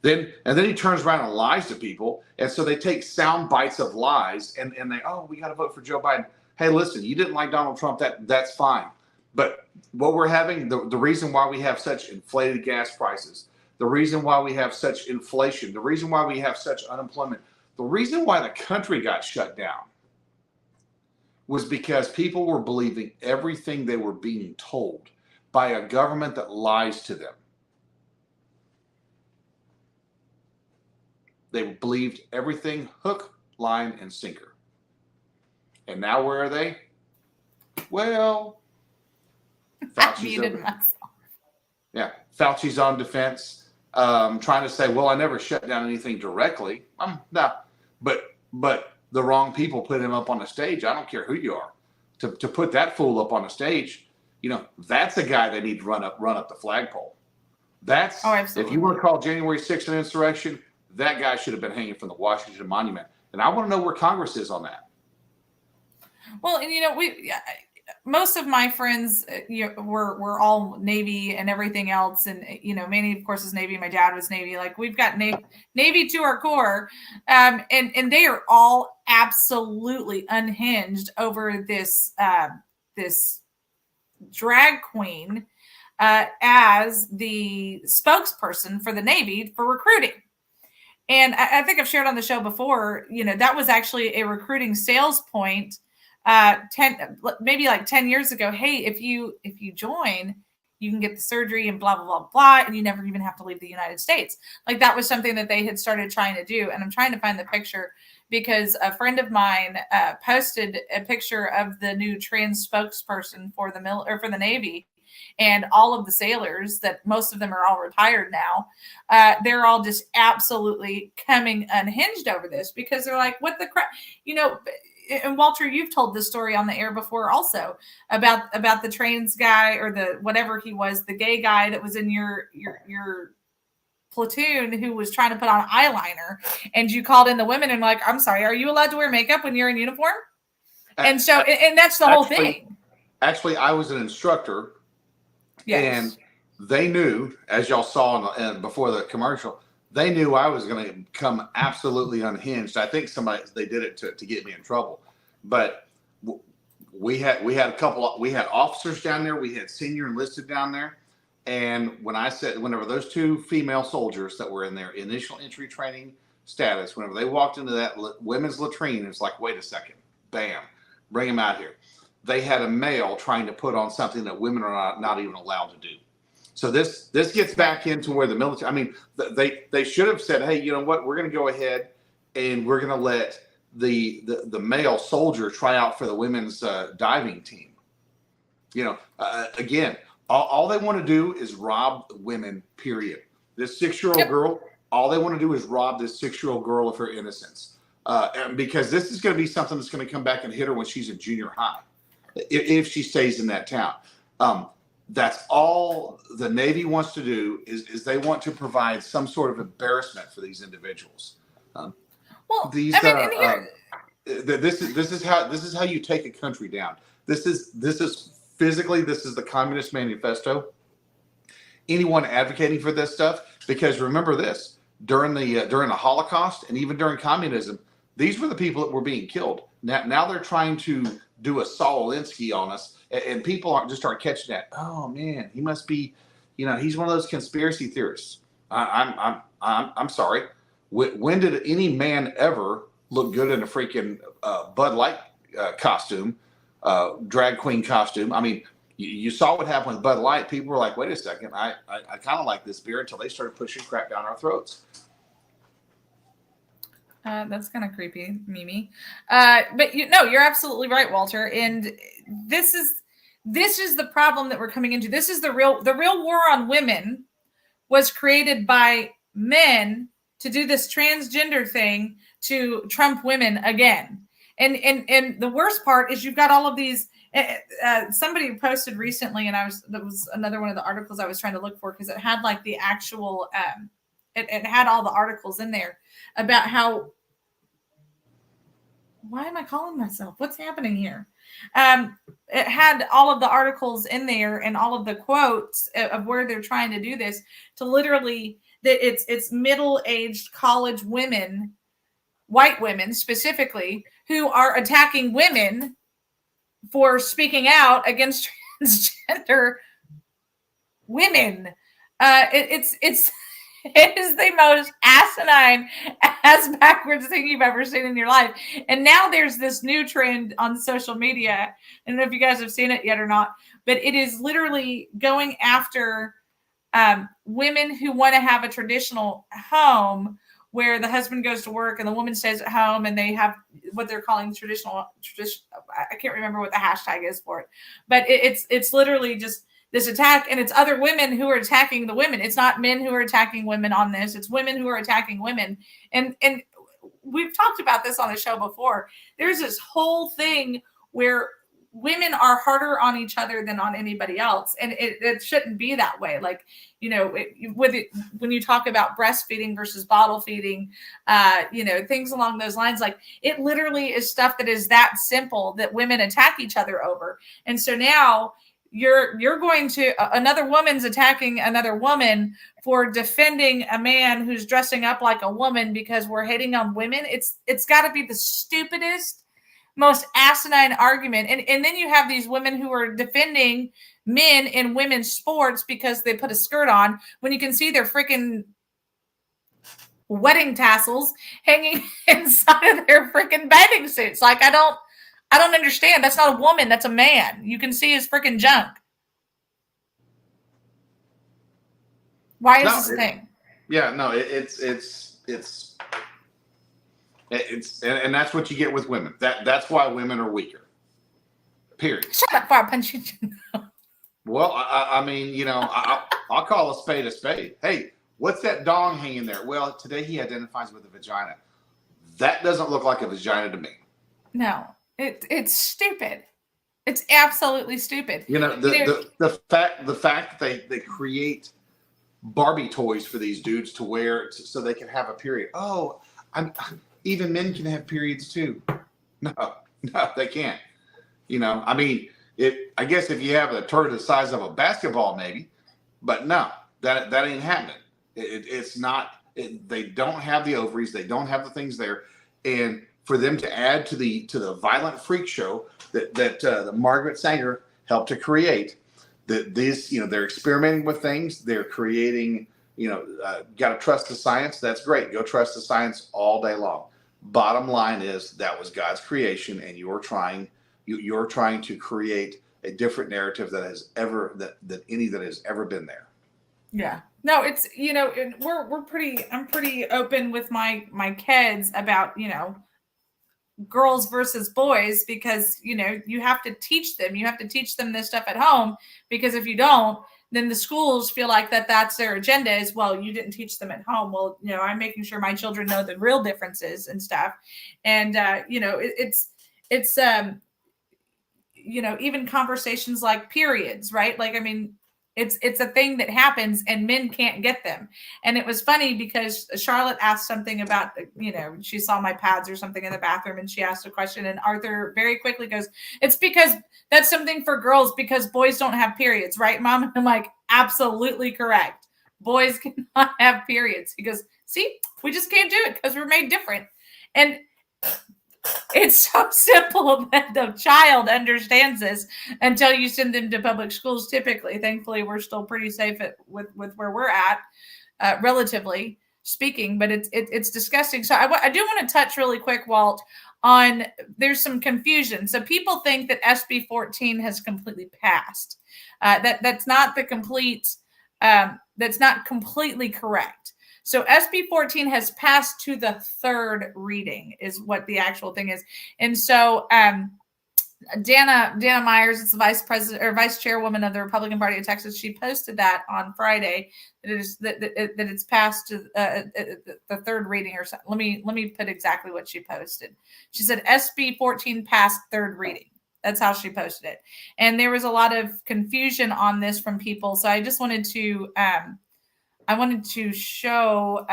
Then he turns around and lies to people. And so they take sound bites of lies and they, we got to vote for Joe Biden. Hey, listen, you didn't like Donald Trump. That's fine. But what we're having, the reason why we have such inflated gas prices, the reason why we have such inflation, the reason why we have such unemployment, the reason why the country got shut down was because people were believing everything they were being told by a government that lies to them. They believed everything hook, line, and sinker. And now where are they? Well, Fauci's on defense, trying to say, well, I never shut down anything directly. No, but the wrong people put him up on a stage. I don't care who you are. To put that fool up on a stage, that's a guy they need to run up the flagpole. That's if you want to call January 6th an insurrection, that guy should have been hanging from the Washington Monument. And I want to know where Congress is on that. Well, and most of my friends were all Navy and everything else. And, Manny, of course, is Navy. My dad was Navy. Like, we've got Navy to our core. And they are all absolutely unhinged over this drag queen as the spokesperson for the Navy for recruiting. And I think I've shared on the show before, that was actually a recruiting sales point 10 years ago. Hey, if you join, you can get the surgery and blah, blah, blah, blah, and you never even have to leave the United States. Like that was something that they had started trying to do. And I'm trying to find the picture because a friend of mine posted a picture of the new trans spokesperson for the Navy, and all of the sailors, that most of them are all retired now. They're all just absolutely coming unhinged over this because they're like, what the crap, and Walter, you've told this story on the air before also about the trans guy, or the whatever he was, the gay guy that was in your platoon, who was trying to put on eyeliner, and you called in the women and like, I'm sorry, are you allowed to wear makeup when you're in uniform? And so, and that's the whole thing. Actually, I was an instructor. Yes. And they knew, as y'all saw before the commercial, they knew I was going to come absolutely unhinged. I think they did it to get me in trouble. But we had officers down there, we had senior enlisted down there, and whenever those two female soldiers that were in their initial entry training status, whenever they walked into that women's latrine, it's like, wait a second, bam, bring them out here. They had a male trying to put on something that women are not even allowed to do. So this gets back into where the military, I mean, they should have said, hey, you know what, we're going to go ahead and we're going to let the male soldier try out for the women's diving team. Again, all they want to do is rob women, period. This 6-year-old girl, all they want to do is rob this 6-year-old girl of her innocence. And because this is going to be something that's going to come back and hit her when she's in junior high, if she stays in that town. That's all the Navy wants to do is they want to provide some sort of embarrassment for these individuals. This is how you take a country down. This is the Communist Manifesto. Anyone advocating for this stuff, because remember this, during the Holocaust and even during communism, these were the people that were being killed. Now they're trying to do a Saul Alinsky on us, and people aren't catching that. Oh man, he must be, he's one of those conspiracy theorists. I'm sorry. When did any man ever look good in a freaking Bud Light costume, drag queen costume? I mean, you saw what happened with Bud Light. People were like, wait a second, I kind of like this beer, until they started pushing crap down our throats. That's kind of creepy, Mimi. But you're absolutely right, Walter. And this is the problem that we're coming into. This is the real war on women was created by men to do this transgender thing to trump women again. And the worst part is you've got all of these. Somebody posted recently, and that was another one of the articles I was trying to look for, because it had like the actual. It had all the articles in there about how. Why am I calling myself? What's happening here? It had all of the articles in there and all of the quotes of where they're trying to do this, to literally that it's middle-aged college women, white women specifically, who are attacking women for speaking out against transgender women. It is the most asinine, ass backwards thing you've ever seen in your life. And now there's this new trend on social media. I don't know if you guys have seen it yet or not, but it is literally going after women who want to have a traditional home where the husband goes to work and the woman stays at home, and they have what they're calling tradition. I can't remember what the hashtag is for it, but it's literally just this attack, and it's other women who are attacking the women. It's not men who are attacking women on this. It's women who are attacking women. And we've talked about this on the show before. There's this whole thing where women are harder on each other than on anybody else. And it shouldn't be that way. Like, when you talk about breastfeeding versus bottle feeding, things along those lines, like it literally is stuff that is that simple that women attack each other over. And so now you're going to another woman's attacking another woman for defending a man who's dressing up like a woman because we're hating on women. It's got to be the stupidest, most asinine argument. And then you have these women who are defending men in women's sports because they put a skirt on, when you can see their freaking wedding tassels hanging inside of their freaking bathing suits. Like, I don't understand. That's not a woman. That's a man. You can see his freaking junk. Why is No, this a thing? yeah, no, and that's what you get with women. That's why women are weaker. Period. Shut up, before I punch you. Well, I mean, I'll call a spade a spade. Hey, what's that dong hanging there? Well, today he identifies with a vagina. That doesn't look like a vagina to me. No, it's stupid. It's absolutely stupid. The fact that they create Barbie toys for these dudes to wear so they can have a period. Oh, even men can have periods too. No, they can't. I mean, I guess if you have a turd the size of a basketball, maybe, but no, that ain't happening. It's not. They don't have the ovaries. They don't have the things there, and for them to add to the violent freak show that Margaret Sanger helped to create, they're experimenting with things. They're creating. Got to trust the science. That's great. Go trust the science all day long. Bottom line is that was God's creation, and you're trying to create a different narrative that has ever been there. Yeah. No, it's I'm pretty open with my kids about, girls versus boys, because, you have to teach them. You have to teach them this stuff at home, because if you don't, then the schools feel like that's their agenda is, well, you didn't teach them at home. Well, I'm making sure my children know the real differences and stuff. And, it's even conversations like periods, right? Like, I mean, it's a thing that happens and men can't get them. And it was funny because Charlotte asked something about, she saw my pads or something in the bathroom, and she asked a question, and Arthur very quickly goes, it's because that's something for girls because boys don't have periods, right, Mom? And I'm like, absolutely correct. Boys cannot have periods. He goes, see, we just can't do it because we're made different. And it's so simple that the child understands this until you send them to public schools. Typically, thankfully, we're still pretty safe with where we're at, relatively speaking. But it's disgusting. So I do want to touch really quick, Walt, on there's some confusion. So people think that SB 14 has completely passed. That's not the complete. That's not completely correct. So SB 14 has passed to the third reading is what the actual thing is. And so Dana Myers, it's the vice president or vice chairwoman of the Republican Party of Texas. She posted that on Friday that it's passed to the third reading or something. Let me put exactly what she posted. She said SB 14 passed third reading. That's how she posted it. And there was a lot of confusion on this from people. So I just wanted to show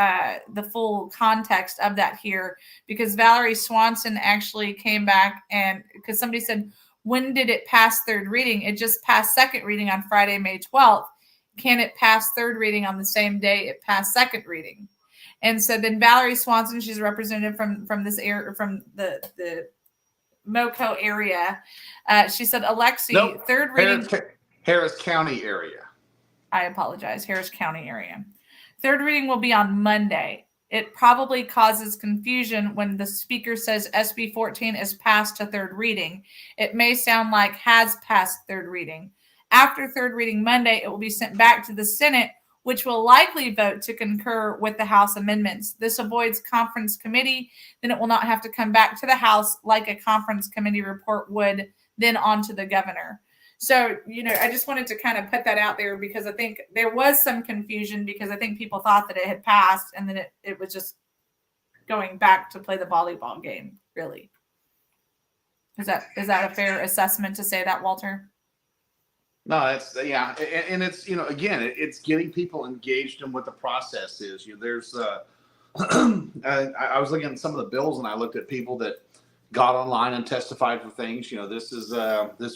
the full context of that here, because Valerie Swanson actually came back, and because somebody said, when did it pass third reading? It just passed second reading on Friday, May 12th. Can it pass third reading on the same day it passed second reading? And so then Valerie Swanson, she's a representative from this area, from the MoCo area. She said, Alexi, nope. Third reading. Harris County area. I apologize. Harris County area. Third reading will be on Monday. It probably causes confusion when the speaker says SB 14 is passed to third reading. It may sound like has passed third reading. After third reading Monday, it will be sent back to the Senate, which will likely vote to concur with the House amendments. This avoids conference committee. Then it will not have to come back to the House like a conference committee report would, then on to the governor. So, I just wanted to kind of put that out there, because I think there was some confusion, because I think people thought that it had passed, and then it was just going back to play the volleyball game, really. Is that a fair assessment to say that, Walter? No, that's, yeah. And it's, again, it's getting people engaged in what the process is. There's, I was looking at some of the bills, and I looked at people that got online and testified for things. This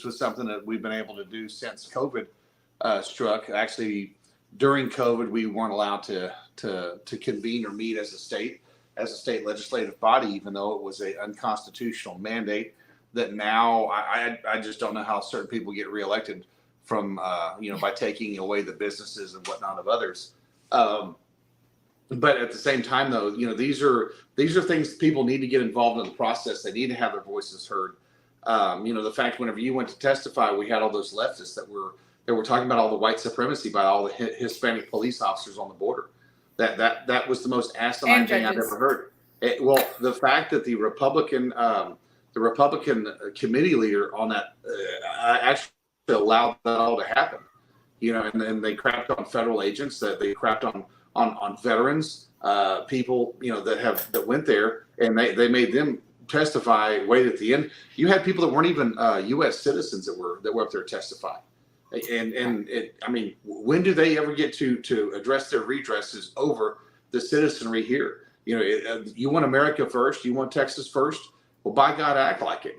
was something that we've been able to do since COVID struck. Actually, during COVID, we weren't allowed to convene or meet as a state legislative body, even though it was a unconstitutional mandate. That now I just don't know how certain people get reelected from by taking away the businesses and whatnot of others. But at the same time, though, these are things people need to get involved in the process. They need to have their voices heard. The fact whenever you went to testify, we had all those leftists that They were talking about all the white supremacy by all the Hispanic police officers on the border. That was the most asinine thing I've ever heard. Well, the fact that the Republican committee leader on that actually allowed that all to happen, and then they crapped on federal agents, that they crapped on veterans, people, that went there, and they made them testify. Wait, at the end, you had people that weren't even U.S. citizens that were up there testifying. When do they ever get to address their redresses over the citizenry here? You want America first, you want Texas first. Well, by God, act like it.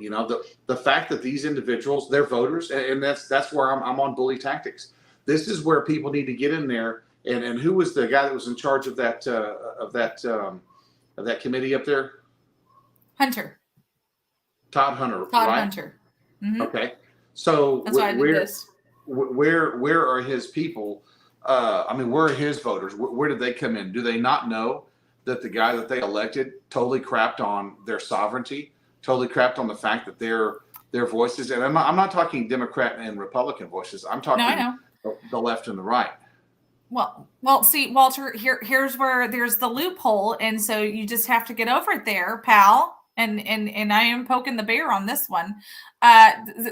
The fact that these individuals, they're voters, and that's where I'm on bully tactics. This is where people need to get in there. And who was the guy that was in charge of that committee up there? Hunter. Todd Hunter. Todd right? Hunter. Mm-hmm. Okay. So that's why I did this. Where are his people? Where are his voters? Where did they come in? Do they not know that the guy that they elected totally crapped on their sovereignty, totally crapped on the fact that their voices, and I'm not talking Democrat and Republican voices. I'm talking the left and the right. Well, see, Walter, here's where there's the loophole, and so you just have to get over it there, pal. And I am poking the bear on this one.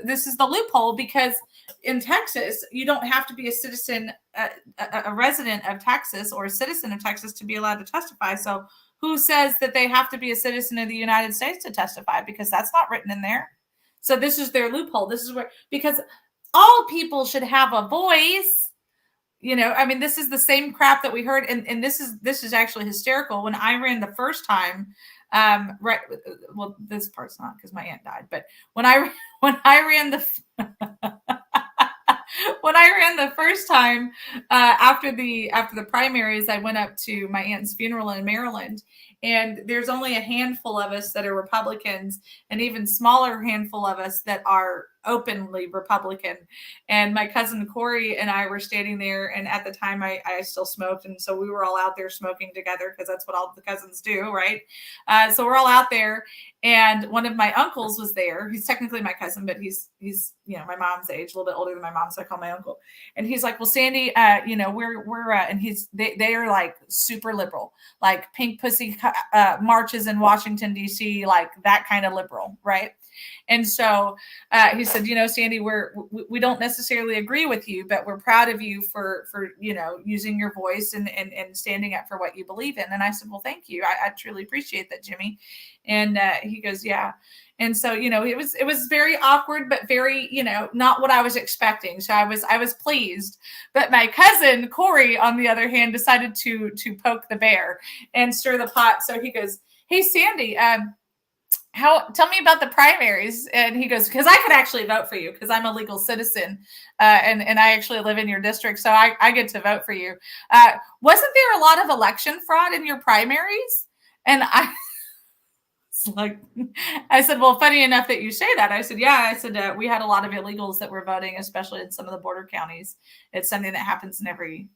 This is the loophole, because in Texas, you don't have to be a citizen, a resident of Texas or a citizen of Texas to be allowed to testify. So who says that they have to be a citizen of the United States to testify? Because that's not written in there. So this is their loophole. This is where, because all people should have a voice. This is the same crap that we heard. And this is actually hysterical. When I ran the first time, right. Well, this part's not, because my aunt died, but when I ran the first time, after the primaries, I went up to my aunt's funeral in Maryland, and there's only a handful of us that are Republicans, and even smaller handful of us that are openly Republican. And my cousin Corey and I were standing there, and at the time I still smoked, and so we were all out there smoking together, because that's what all the cousins do, right? So we're all out there, and one of my uncles was there. He's technically my cousin, but he's my mom's age, a little bit older than my mom, so I call my uncle. And he's like, "Well, Sandy, we're and they are like super liberal, like pink pussy marches in Washington D.C., like that kind of liberal, right?" And so he said, "Sandy, we don't necessarily agree with you, but we're proud of you for using your voice and standing up for what you believe in." And I said, "Well, thank you. I truly appreciate that, Jimmy." And he goes, "Yeah." And so, it was very awkward, but very, not what I was expecting. So I was pleased. But my cousin Corey, on the other hand, decided to poke the bear and stir the pot. So he goes, "Hey, Sandy, tell me about the primaries." And he goes, "Because I could actually vote for you, because I'm a legal citizen, and I actually live in your district, so I get to vote for you. Wasn't there a lot of election fraud in your primaries?" And I said, "Well, funny enough that you say that." I said, "Yeah." I said, "We had a lot of illegals that were voting, especially in some of the border counties. It's something that happens in every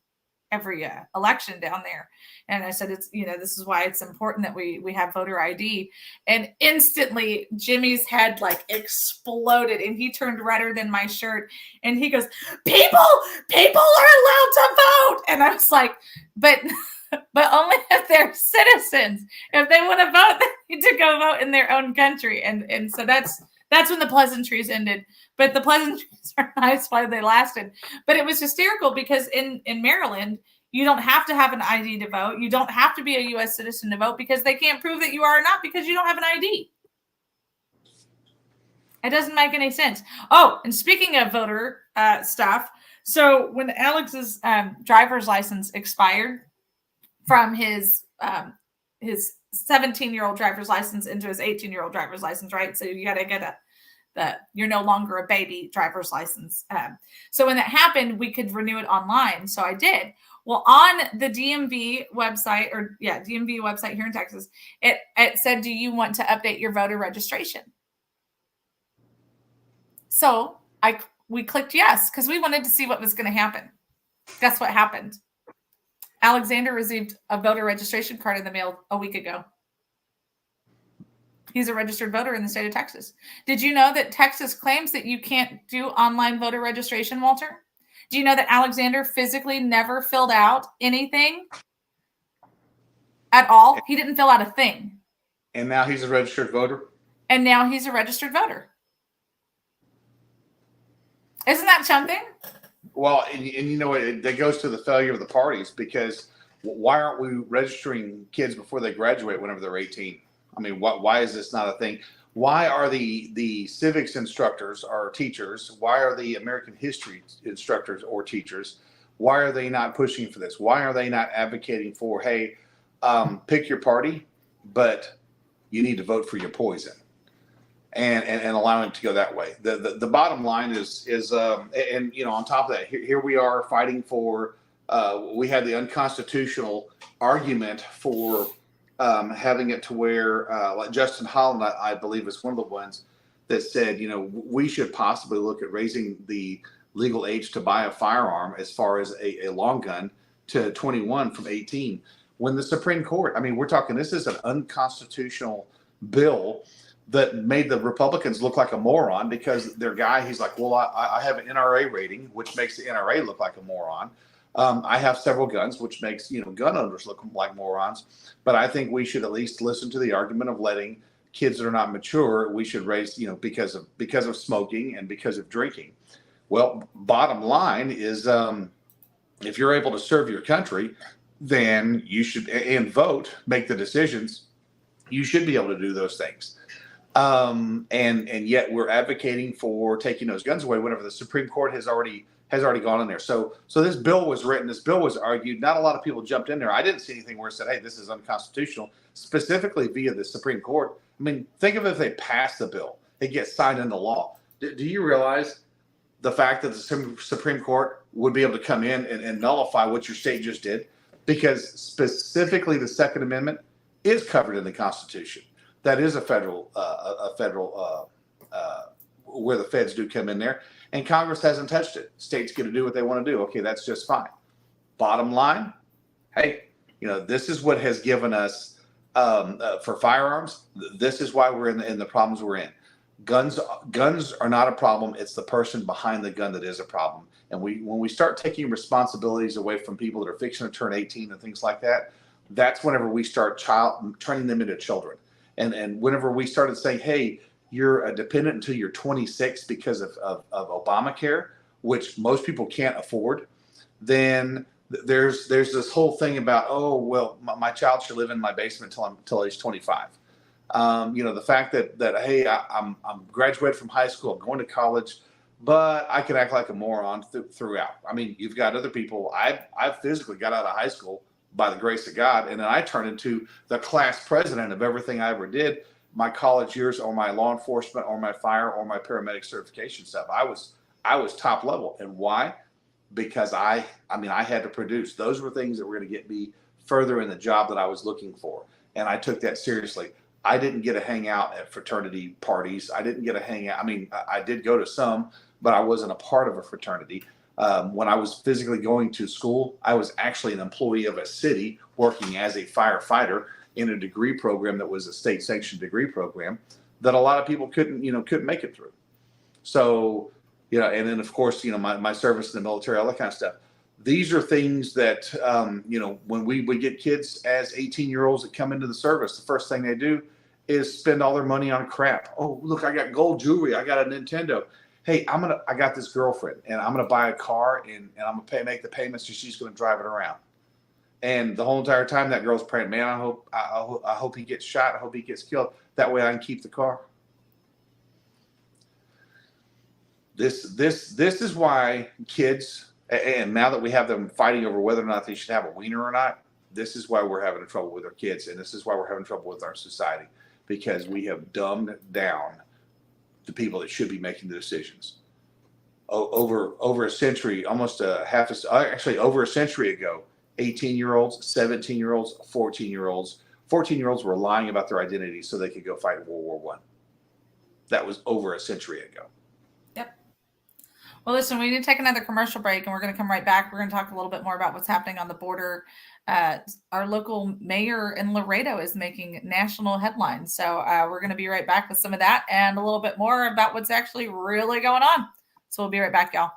election down there." And I said, "It's, this is why it's important that we have voter ID." And instantly Jimmy's head like exploded, and he turned redder than my shirt, and he goes, people are allowed to vote." And I was like, but only if they're citizens. If they want to vote, they need to go vote in their own country. And so that's when the pleasantries ended. But the pleasantries are nice while they lasted. But it was hysterical, because in Maryland, you don't have to have an ID to vote. You don't have to be a U.S. citizen to vote, because they can't prove that you are or not, because you don't have an ID. It doesn't make any sense. Oh, and speaking of voter stuff, so when Alex's driver's license expired from his 17-year-old driver's license into his 18-year-old driver's license, right? So you got to get you're no longer a baby driver's license. So when that happened, we could renew it online. So I did. Well, on the DMV website, DMV website here in Texas, it said, "Do you want to update your voter registration?" So we clicked yes, because we wanted to see what was going to happen. Guess what happened? Alexander received a voter registration card in the mail a week ago. He's a registered voter in the state of Texas. Did you know that Texas claims that you can't do online voter registration, Walter? Do you know that Alexander physically never filled out anything at all? He didn't fill out a thing. And now he's a registered voter? And now he's a registered voter. Isn't that something? Well, and you know, that goes to the failure of the parties, because why aren't we registering kids before they graduate whenever they're 18? I mean, why is this not a thing? Why are the civics instructors or teachers? Why are the American history instructors or teachers? Why are they not pushing for this? Why are they not advocating for, hey, pick your party, but you need to vote for your poison, and allowing it to go that way? The bottom line is and you know, on top of that, here we are fighting for. We had the unconstitutional argument for having it to where, like Justin Holland, I believe, is one of the ones that said, you know, we should possibly look at raising the legal age to buy a firearm as far as a long gun to 21 from 18. When the Supreme Court, I mean, we're talking, this is an unconstitutional bill that made the Republicans look like a moron, because their guy, he's like, well, I have an NRA rating, which makes the NRA look like a moron. I have several guns, which makes, you know, gun owners look like morons. But I think we should at least listen to the argument of letting kids that are not mature, we should raise, you know, because of smoking and because of drinking. Well, bottom line is, if you're able to serve your country, then you should, and vote, make the decisions, you should be able to do those things. And yet we're advocating for taking those guns away whenever the Supreme Court has already gone in there. So this bill was written, this bill was argued. Not a lot of people jumped in there. I didn't see anything where it said, hey, this is unconstitutional, specifically via the Supreme Court. I mean, think of it, if they pass the bill, it gets signed into law. Do you realize the fact that the Supreme Court would be able to come in and nullify what your state just did? Because specifically the Second Amendment is covered in the Constitution. That is a federal where the feds do come in there, and Congress hasn't touched it. States get to do what they want to do. Okay, that's just fine. Bottom line, hey, you know, this is what has given us for firearms. This is why we're in the problems we're in. Guns are not a problem. It's the person behind the gun that is a problem. And when we start taking responsibilities away from people that are fixing to turn 18 and things like that, that's whenever we start turning them into children. And whenever we started saying, hey, you're a dependent until you're 26 because of Obamacare, which most people can't afford, then there's this whole thing about, oh, well, my child should live in my basement until he's 25. You know, the fact that hey, I'm graduated from high school, I'm going to college, but I can act like a moron throughout. I mean, you've got other people. I physically got out of high school by the grace of God, and then I turned into the class president of everything I ever did. My college years, or my law enforcement, or my fire, or my paramedic certification stuff. I was top level. And why? Because I had to produce. Those were things that were going to get me further in the job that I was looking for. And I took that seriously. I didn't get to hang out at fraternity parties. I didn't get to hang out. I mean, I did go to some, but I wasn't a part of a fraternity. When I was physically going to school, I was actually an employee of a city working as a firefighter in a degree program that was a state sanctioned degree program that a lot of people couldn't make it through. So, you know, and then of course, you know, my service in the military, all that kind of stuff. These are things that, you know, when we get kids as 18-year-olds that come into the service, the first thing they do is spend all their money on crap. Oh, look, I got gold jewelry. I got a Nintendo. Hey, I got this girlfriend, and I'm going to buy a car, and I'm going to make the payments, and she's going to drive it around. And the whole entire time, that girl's praying, man, I hope he gets shot. I hope he gets killed. That way I can keep the car. This is why kids, and now that we have them fighting over whether or not they should have a wiener or not, this is why we're having trouble with our kids, and this is why we're having trouble with our society, because we have dumbed down the people that should be making the decisions. Over a century, almost over a century ago, 18-year-olds, 17-year-olds, 14-year-olds were lying about their identity so they could go fight World War I. That was over a century ago. Yep. Well, listen, we need to take another commercial break, and we're going to come right back. We're going to talk a little bit more about what's happening on the border. Our local mayor in Laredo is making national headlines. So we're going to be right back with some of that and a little bit more about what's actually really going on. So we'll be right back, y'all.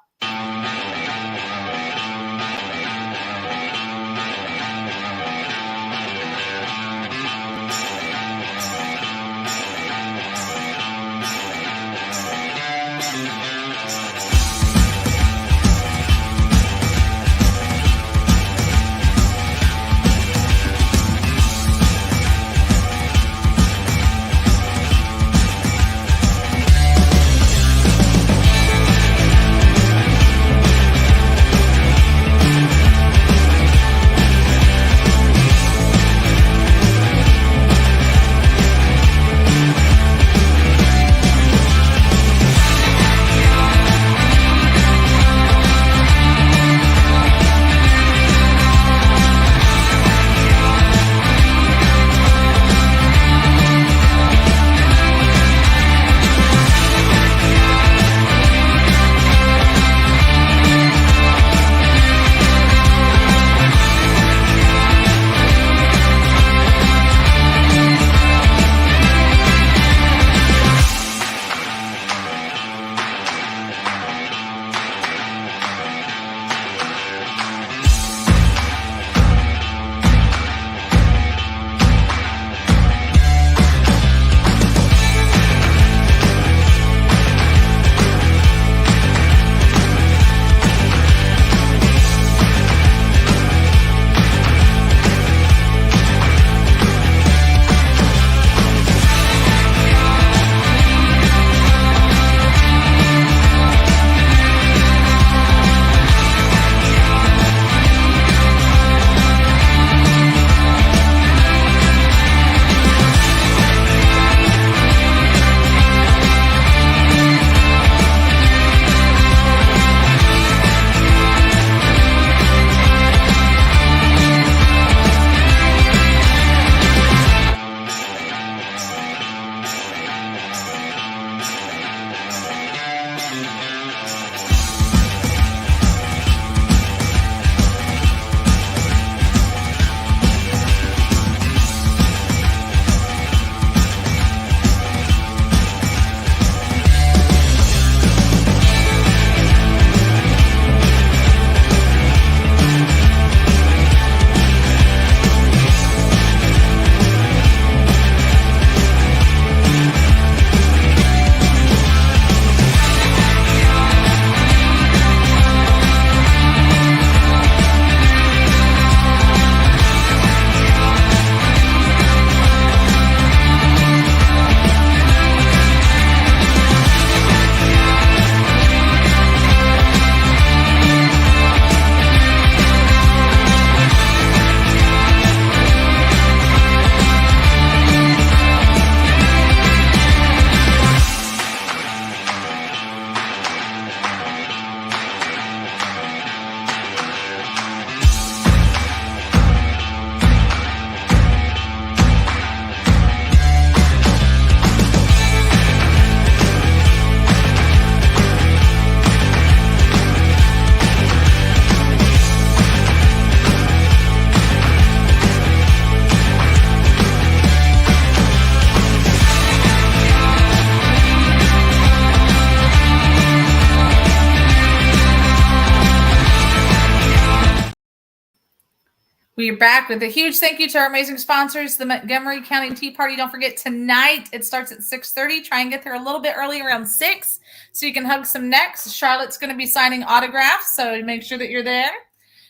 We are back with a huge thank you to our amazing sponsors, the Montgomery County Tea Party. Don't forget tonight, it starts at 6:30. Try and get there a little bit early, around 6, so you can hug some necks. Charlotte's going to be signing autographs, so make sure that you're there.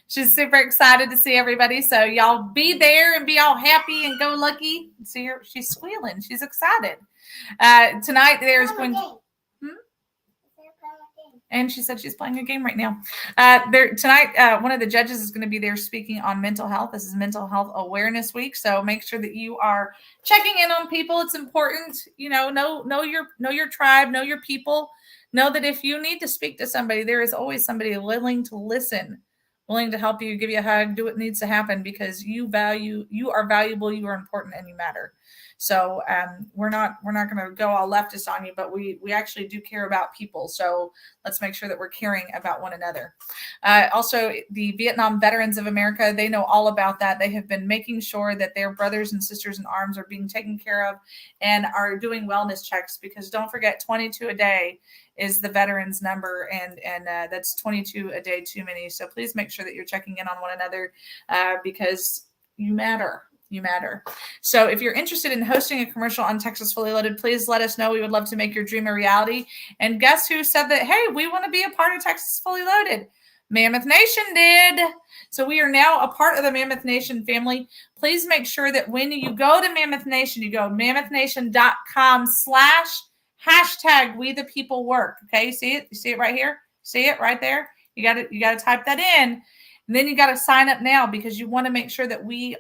She's super excited to see everybody, so y'all be there and be all happy and go lucky. See her, she's squealing. She's excited. Tonight, there's going to... And she said she's playing a game right now. Tonight, one of the judges is going to be there speaking on mental health. This is Mental Health Awareness Week, so make sure that you are checking in on people. It's important, know your tribe, know your people. Know that if you need to speak to somebody, there is always somebody willing to listen, willing to help you, give you a hug, do what needs to happen, because you are valuable, you are important, and you matter. So we're not going to go all leftist on you, but we actually do care about people. So let's make sure that we're caring about one another. Also, the Vietnam Veterans of America, they know all about that. They have been making sure that their brothers and sisters in arms are being taken care of and are doing wellness checks, because don't forget, 22 a day is the veterans number, and that's 22 a day too many. So please make sure that you're checking in on one another, because you matter. You matter. So if you're interested in hosting a commercial on Texas Fully Loaded, please let us know. We would love to make your dream a reality. And guess who said that, hey, we want to be a part of Texas Fully Loaded? Mammoth Nation did. So we are now a part of the Mammoth Nation family. Please make sure that when you go to Mammoth Nation, you go mammoth.com/#WeThePeopleWork. Okay, you see it? You see it right here? See it right there? You got to type that in. And then you got to sign up now, because you want to make sure that we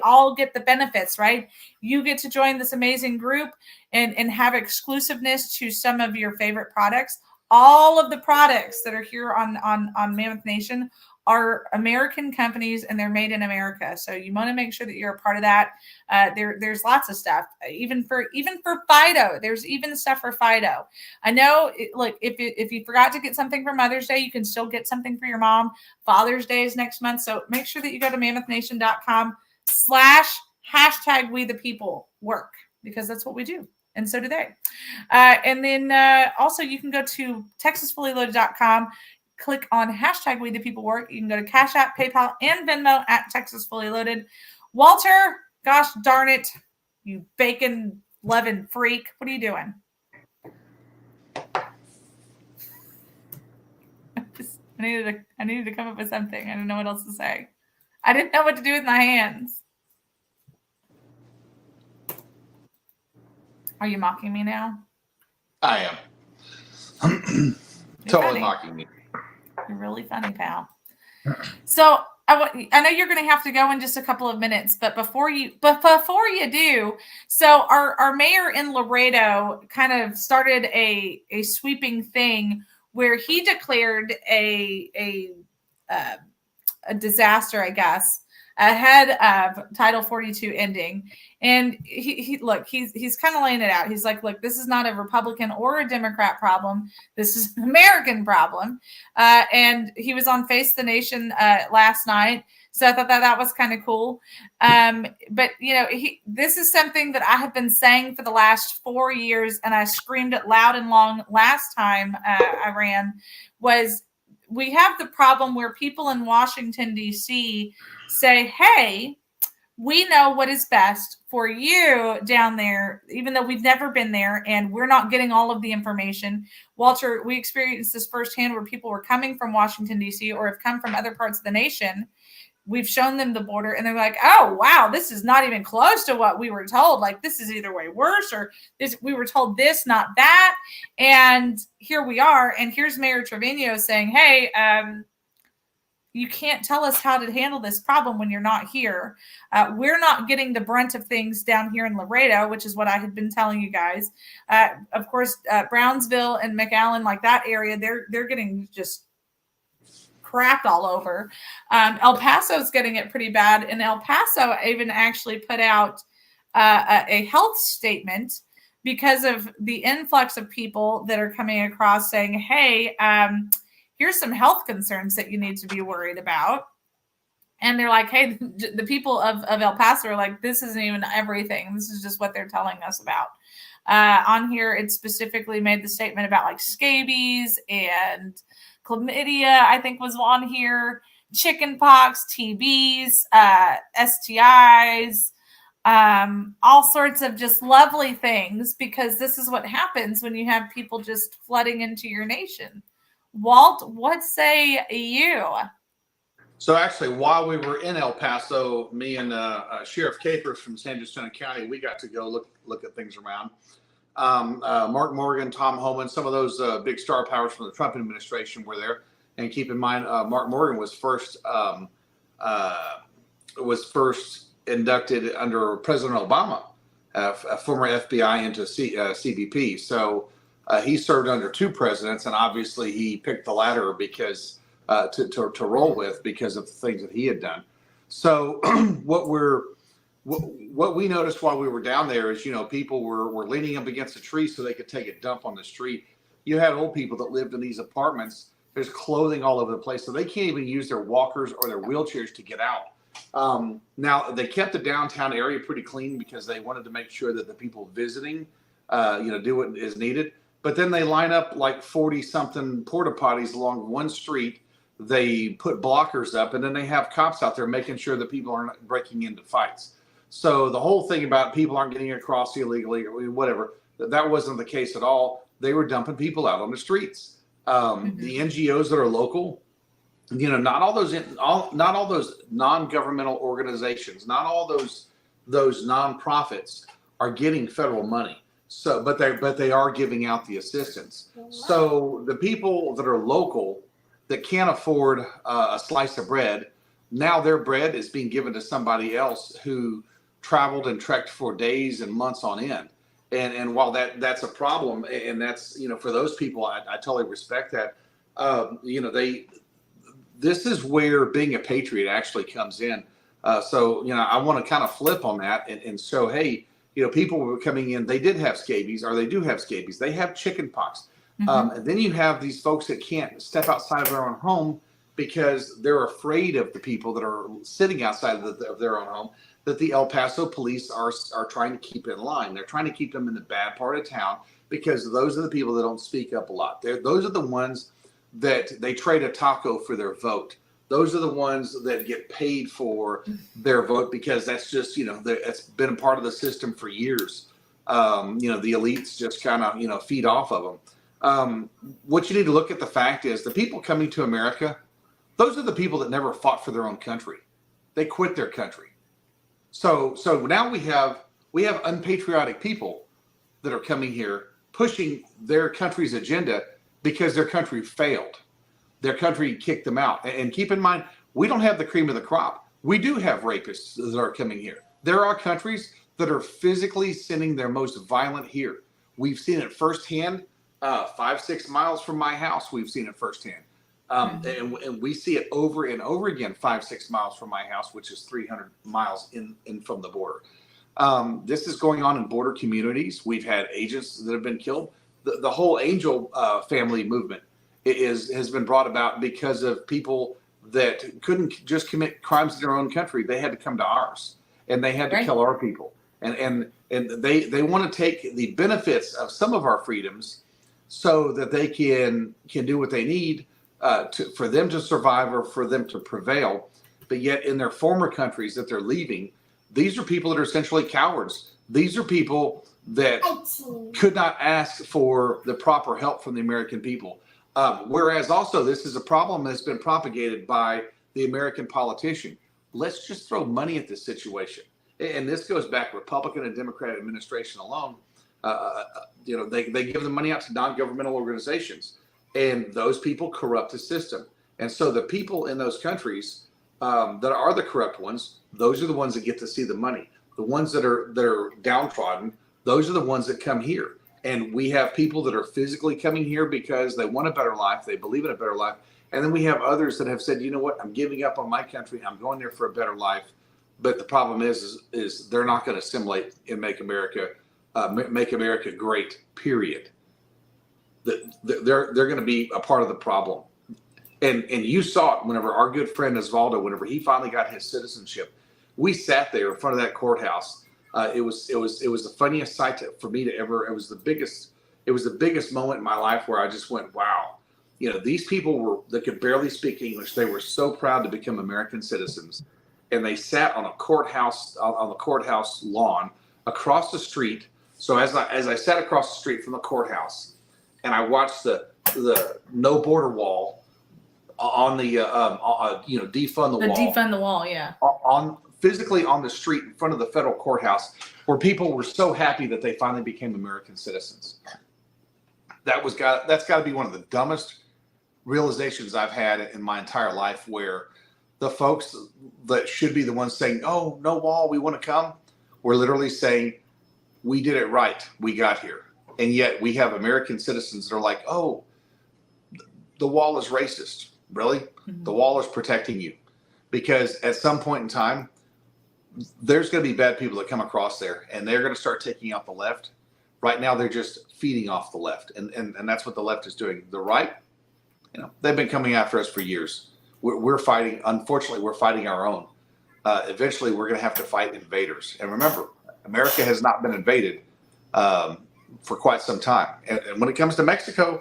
all get the benefits, right? You get to join this amazing group and have exclusiveness to some of your favorite products. All of the products that are here on Mammoth Nation are American companies, and they're made in America. So you want to make sure that you're a part of that. There's lots of stuff, even for Fido. There's even stuff for Fido. I know, look, if you forgot to get something for Mother's Day, you can still get something for your mom. Father's Day is next month. So make sure that you go to mammoth.com/#WeThePeopleWork, because that's what we do. And so do they. And then also you can go to TexasFullyLoaded.com. Click on #WeThePeopleWork. You can go to Cash App, PayPal, and Venmo at Texas Fully Loaded. Walter, gosh darn it, you bacon-loving freak. What are you doing? I needed to come up with something. I didn't know what else to say. I didn't know what to do with my hands. Are you mocking me now? I am. Totally mocking me. You're really funny, pal. So I know you're going to have to go in just a couple of minutes, but before you do, so our mayor in Laredo kind of started a sweeping thing where he declared a disaster, I guess, ahead of Title 42 ending. And he's kind of laying it out. He's like, look, this is not a Republican or a Democrat problem. This is an American problem. And he was on Face the Nation last night. So I thought that was kind of cool. But, this is something that I have been saying for the last 4 years, and I screamed it loud and long last time I ran, was we have the problem where people in Washington, D.C. say, hey, we know what is best for you down there, even though we've never been there and we're not getting all of the information. Walter, we experienced this firsthand where people were coming from Washington, D.C. or have come from other parts of the nation. We've shown them the border and they're like, oh, wow, this is not even close to what we were told. Like, this is either way worse, or this, we were told this, not that. And here we are. And here's Mayor Trevino saying, hey, you can't tell us how to handle this problem when you're not here. We're not getting the brunt of things down here in Laredo, which is what I had been telling you guys. Of course, Brownsville and McAllen, like that area, they're getting just crapped all over. El Paso's getting it pretty bad. And El Paso even actually put out a health statement because of the influx of people that are coming across saying, hey, here's some health concerns that you need to be worried about. And they're like, hey, the people of El Paso are like, this isn't even everything. This is just what they're telling us about. On here, it specifically made the statement about like scabies and chlamydia, I think was on here. chicken pox, TBs, STIs, all sorts of just lovely things, because this is what happens when you have people just flooding into your nation. Walt, what say you? So actually, while we were in El Paso, me and Sheriff Capers from San Jacinto County, we got to go look at things around. Mark Morgan, Tom Homan, some of those big star powers from the Trump administration were there. And keep in mind, Mark Morgan was first inducted under President Obama, a former FBI into CBP. So he served under two presidents, and obviously he picked the latter because to roll with because of the things that he had done. So what we noticed while we were down there is, people were leaning up against a tree so they could take a dump on the street. You had old people that lived in these apartments. There's clothing all over the place, so they can't even use their walkers or their wheelchairs to get out. Now, they kept the downtown area pretty clean because they wanted to make sure that the people visiting, do what is needed. But then they line up like 40-something porta potties along one street. They put blockers up, and then they have cops out there making sure that people aren't breaking into fights. So the whole thing about people aren't getting across illegally or whatever, that wasn't the case at all. They were dumping people out on the streets. The NGOs that are local, not all those non-governmental organizations, not all those nonprofits are getting federal money. So, but they are giving out the assistance. So the people that are local that can't afford a slice of bread, now their bread is being given to somebody else who traveled and trekked for days and months on end. And while that's a problem, and that's, for those people, I totally respect that. This is where being a patriot actually comes in. So I want to kind of flip on that and show, hey, people were coming in, they did have scabies, or they do have scabies. They have chicken pox. And then you have these folks that can't step outside of their own home because they're afraid of the people that are sitting outside of their own home, that the El Paso police are trying to keep in line. They're trying to keep them in the bad part of town because those are the people that don't speak up a lot. Those are the ones that they trade a taco for their vote. Those are the ones that get paid for their vote because that's just, that's been a part of the system for years. The elites just kind of, feed off of them. What you need to look at the fact is the people coming to America, those are the people that never fought for their own country. They quit their country. So now we have unpatriotic people that are coming here pushing their country's agenda because their country failed. Their country kicked them out. And keep in mind, we don't have the cream of the crop. We do have rapists that are coming here. There are countries that are physically sending their most violent here. We've seen it firsthand. 5-6 miles from my house, we've seen it firsthand. And we see it over and over again, 5-6 miles from my house, which is 300 miles in from the border. This is going on in border communities. We've had agents that have been killed. The whole Angel family movement has been brought about because of people that couldn't just commit crimes in their own country. They had to come to ours, and they had to kill our people. And they want to take the benefits of some of our freedoms so that they can do what they need for them to survive or for them to prevail. But yet in their former countries that they're leaving, these are people that are essentially cowards. These are people that could not ask for the proper help from the American people. Whereas also this is a problem that's been propagated by the American politician. Let's just throw money at this situation. And this goes back Republican and Democrat administration alone. They give the money out to non-governmental organizations, and those people corrupt the system. And so the people in those countries that are the corrupt ones, those are the ones that get to see the money. The ones that are downtrodden, those are the ones that come here. And we have people that are physically coming here because they want a better life. They believe in a better life. And then we have others that have said, you know what, I'm giving up on my country. I'm going there for a better life. But the problem is they're not going to assimilate and make America great, period. They're going to be a part of the problem. And you saw it whenever our good friend Osvaldo, whenever he finally got his citizenship, we sat there in front of that courthouse. It was the funniest sight for me to ever. It was the biggest moment in my life where I just went, wow. these people that could barely speak English. They were so proud to become American citizens, and they sat on the courthouse lawn across the street. So as I sat across the street from the courthouse, and I watched the no border wall on the defund the wall. Defund the wall, yeah. On physically on the street in front of the federal courthouse, where people were so happy that they finally became American citizens. That's got to be one of the dumbest realizations I've had in my entire life, where the folks that should be the ones saying, "Oh, no wall, we want to come," we're literally saying, "We did it right, we got here." And yet we have American citizens that are like, "Oh, the wall is racist." Really? Mm-hmm. The wall is protecting you, because at some point in time, there's going to be bad people that come across there, and they're going to start taking out the left. Right now, they're just feeding off the left, and that's what the left is doing. The right, they've been coming after us for years. We're fighting. Unfortunately, we're fighting our own. Eventually, we're going to have to fight invaders. And remember, America has not been invaded for quite some time. And when it comes to Mexico,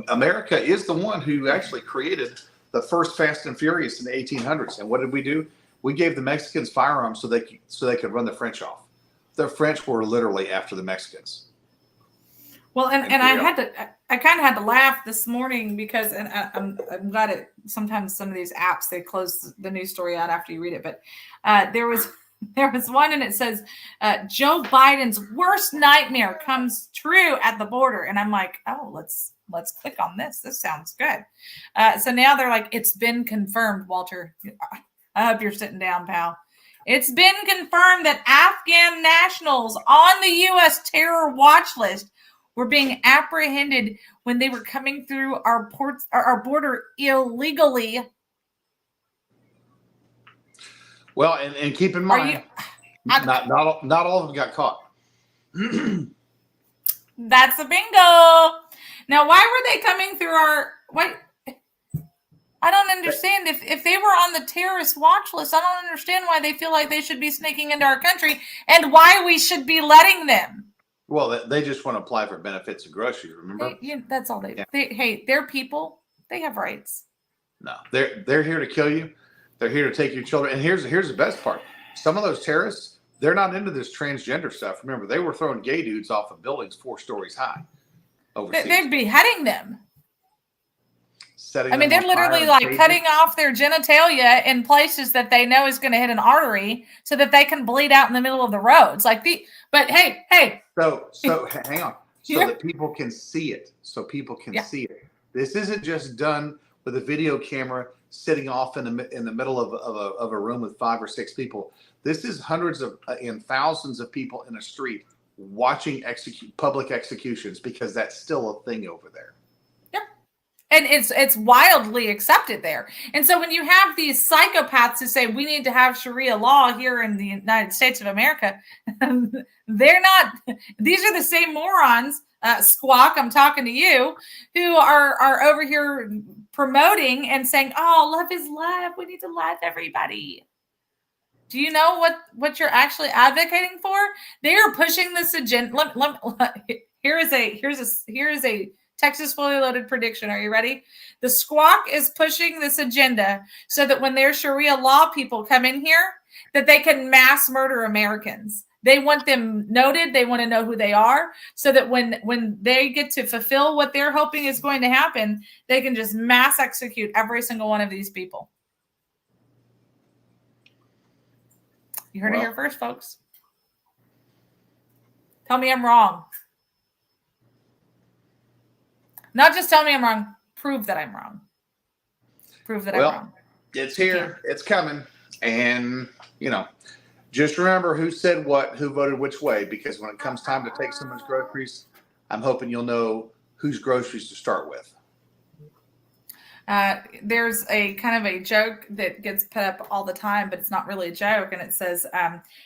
America is the one who actually created the first Fast and Furious in the 1800s. And what did we do? We gave the Mexicans firearms so they could run the French off. The French were literally after the Mexicans. Well, and I kind of had to laugh this morning because, and I'm glad it. Sometimes some of these apps, they close the news story out after you read it. But there was one, and it says Joe Biden's worst nightmare comes true at the border, and I'm like, oh, let's click on this. This sounds good. So now they're like, it's been confirmed, Walter. I hope you're sitting down, pal. It's been confirmed that Afghan nationals on the U.S. terror watch list were being apprehended when they were coming through our border illegally. Well, and keep in mind, not all of them got caught. That's a bingo. Now, why were they coming through our? Why? I don't understand. If they were on the terrorist watch list, I don't understand why they feel like they should be sneaking into our country and why we should be letting them. Well, they just want to apply for benefits and groceries, remember? That's all they do. Hey, they're people. They have rights. No, they're here to kill you. They're here to take your children. And here's the best part. Some of those terrorists, they're not into this transgender stuff. Remember, they were throwing gay dudes off of buildings 4 stories high overseas. They're beheading them. They're literally like cutting off their genitalia in places that they know is going to hit an artery so that they can bleed out in the middle of the roads. But hey. So hang on. So that people can see it. See it. This isn't just done with a video camera sitting off in the middle of a room with 5 or 6 people. This is hundreds and thousands of people in a street watching public executions, because that's still a thing over there. And it's wildly accepted there. And so when you have these psychopaths who say we need to have Sharia law here in the United States of America, they're not. These are the same morons, Squawk, I'm talking to you, who are over here promoting and saying, "Oh, love is love. We need to love everybody." Do you know what you're actually advocating for? They are pushing this agenda. Here is a Texas fully loaded prediction. Are you ready? The Squawk is pushing this agenda so that when their Sharia law people come in here, that they can mass murder Americans. They want them noted. They want to know who they are, so that when they get to fulfill what they're hoping is going to happen, they can just mass execute every single one of these people. You heard it here first, folks. Tell me I'm wrong. Not just tell me I'm wrong. Prove that I'm wrong. Prove that I'm wrong. It's here. It's coming. And, just remember who said what, who voted which way, because when it comes time to take someone's groceries, I'm hoping you'll know whose groceries to start with. There's a kind of a joke that gets put up all the time, but it's not really a joke. And it says,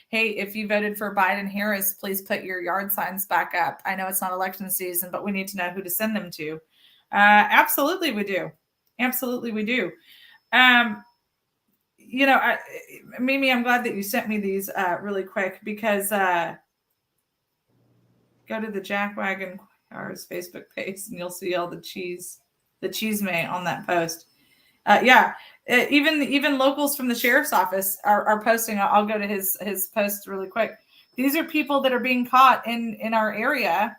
hey, if you voted for Biden Harris, please put your yard signs back up. I know it's not election season, but we need to know who to send them to. Absolutely, we do. Absolutely, we do. Mimi, I'm glad that you sent me these really quick, because go to the Jackwagon Cars Facebook page and you'll see all the cheese the chisme on that post. Even locals from the sheriff's office are posting. I'll go to his post really quick. These are people that are being caught in our area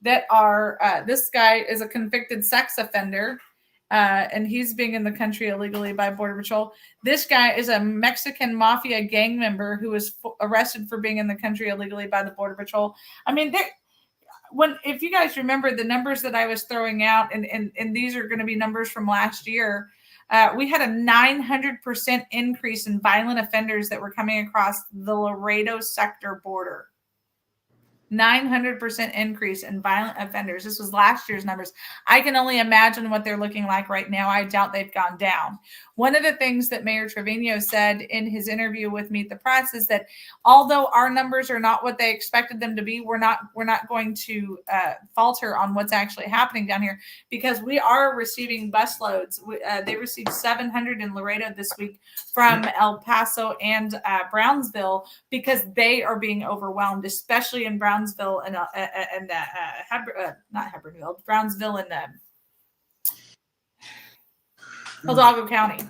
that are, this guy is a convicted sex offender, and he's being in the country illegally by Border Patrol. This guy is a Mexican mafia gang member who was arrested for being in the country illegally by the Border Patrol. I mean, if you guys remember the numbers that I was throwing out, and these are going to be numbers from last year, we had a 900% increase in violent offenders that were coming across the Laredo sector border. 900% increase in violent offenders. This was last year's numbers. I can only imagine what they're looking like right now. I doubt they've gone down. One of the things that Mayor Trevino said in his interview with Meet the Press is that although our numbers are not what they expected them to be, we're not going to falter on what's actually happening down here, because we are receiving busloads. They received 700 in Laredo this week from El Paso and Brownsville, because they are being overwhelmed, especially in Brownsville and not Hebbronville, Brownsville and Hidalgo County.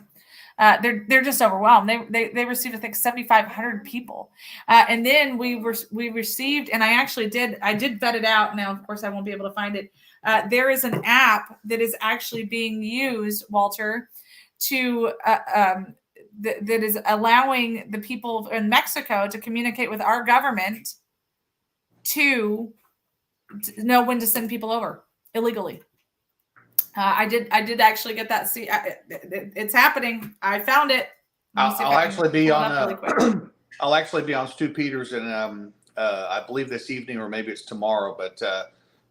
They're just overwhelmed. They received, I think, 7,500 people, and then we received, and I did vet it out. Now, of course, I won't be able to find it. There is an app that is actually being used, Walter, to that is allowing the people in Mexico to communicate with our government to know when to send people over illegally. I did actually get that. See, it's happening. I found it. I'll actually be on. I'll actually be on Stu Peters, and I believe this evening, or maybe it's tomorrow. But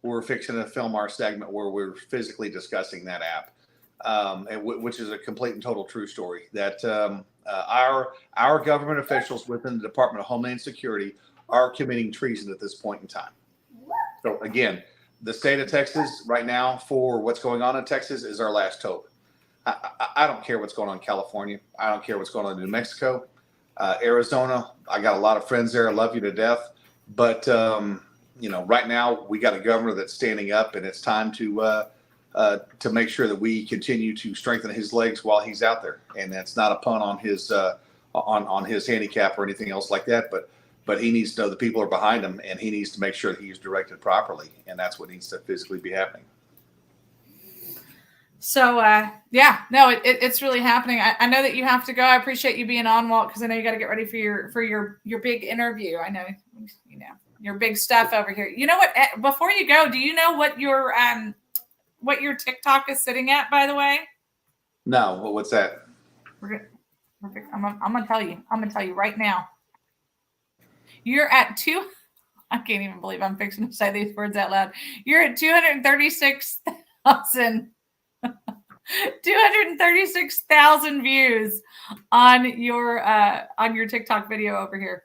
we're fixing to film our segment where we're physically discussing that app, which is a complete and total true story. That our government officials within the Department of Homeland Security are committing treason at this point in time. So again, the state of Texas right now, for what's going on in Texas, is our last hope. I don't care what's going on in California. I don't care what's going on in New Mexico, Arizona. I got a lot of friends there. I love you to death. But, right now we got a governor that's standing up, and it's time to make sure that we continue to strengthen his legs while he's out there. And that's not a pun on his on his handicap or anything else like that. But he needs to know the people are behind him, and he needs to make sure that he's directed properly. And that's what needs to physically be happening. So, it's really happening. I know that you have to go. I appreciate you being on, Walt, because I know you got to get ready for your big interview. I know, your big stuff over here. You know what? Before you go, do you know what your TikTok is sitting at, by the way? No. What's that? I'm gonna tell you. I'm gonna tell you right now. You're at I can't even believe I'm fixing to say these words out loud. You're at 236,000 views on your TikTok video over here.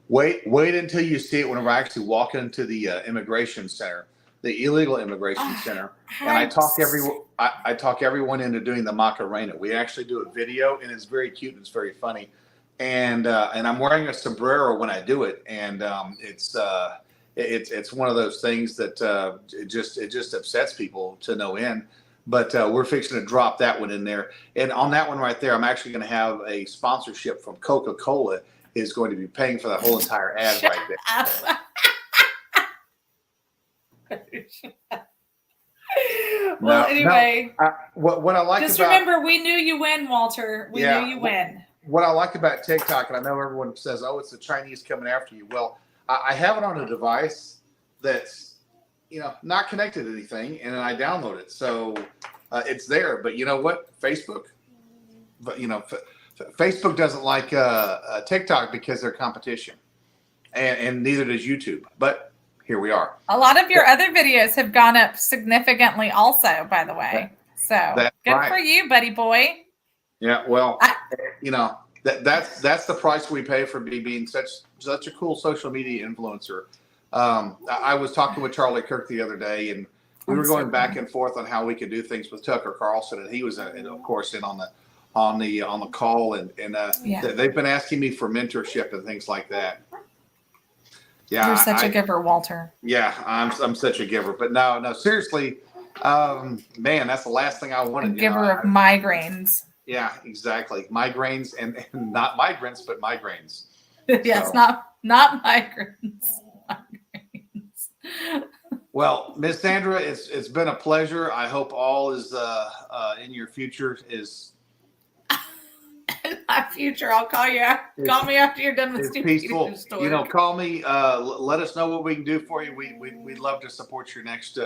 Wait until you see it when we're actually walking into the immigration center, the illegal immigration center, and I talk everyone into doing the Macarena. We actually do a video, and it's very cute and it's very funny. And I'm wearing a sombrero when I do it, and it's one of those things that it just upsets people to no end. But we're fixing to drop that one in there, and on that one right there, I'm actually going to have a sponsorship from Coca-Cola is going to be paying for the whole entire ad right there. Well, anyway, what I like just about, remember, we knew you win, Walter. We knew you win. What I like about TikTok, and I know everyone says, "Oh, it's the Chinese coming after you." Well, I have it on a device that's, not connected to anything, and I download it, so it's there. But you know what? Facebook doesn't like TikTok because they're competition, and neither does YouTube. But here we are. A lot of your other videos have gone up significantly, also. By the way, so good for you, buddy boy. Yeah, well, that's the price we pay for being such a cool social media influencer. I was talking with Charlie Kirk the other day, and we were going back and forth on how we could do things with Tucker Carlson, and he was, of course, in on the call, and they've been asking me for mentorship and things like that. Yeah, you're such a giver, Walter. Yeah, I'm such a giver, but no, seriously, Man, that's the last thing I A wanted. giver of migraines. Yeah, exactly. Migraines and not migrants, but migraines. Yes, So, not migraines. Migraines. well, Miss Sandra, it's been a pleasure. I hope all is in your future is In my future, I'll call you. Call me after you're done with is Stupid peaceful. News You know, Story. call me. Let us know what we can do for you. We'd love to support your next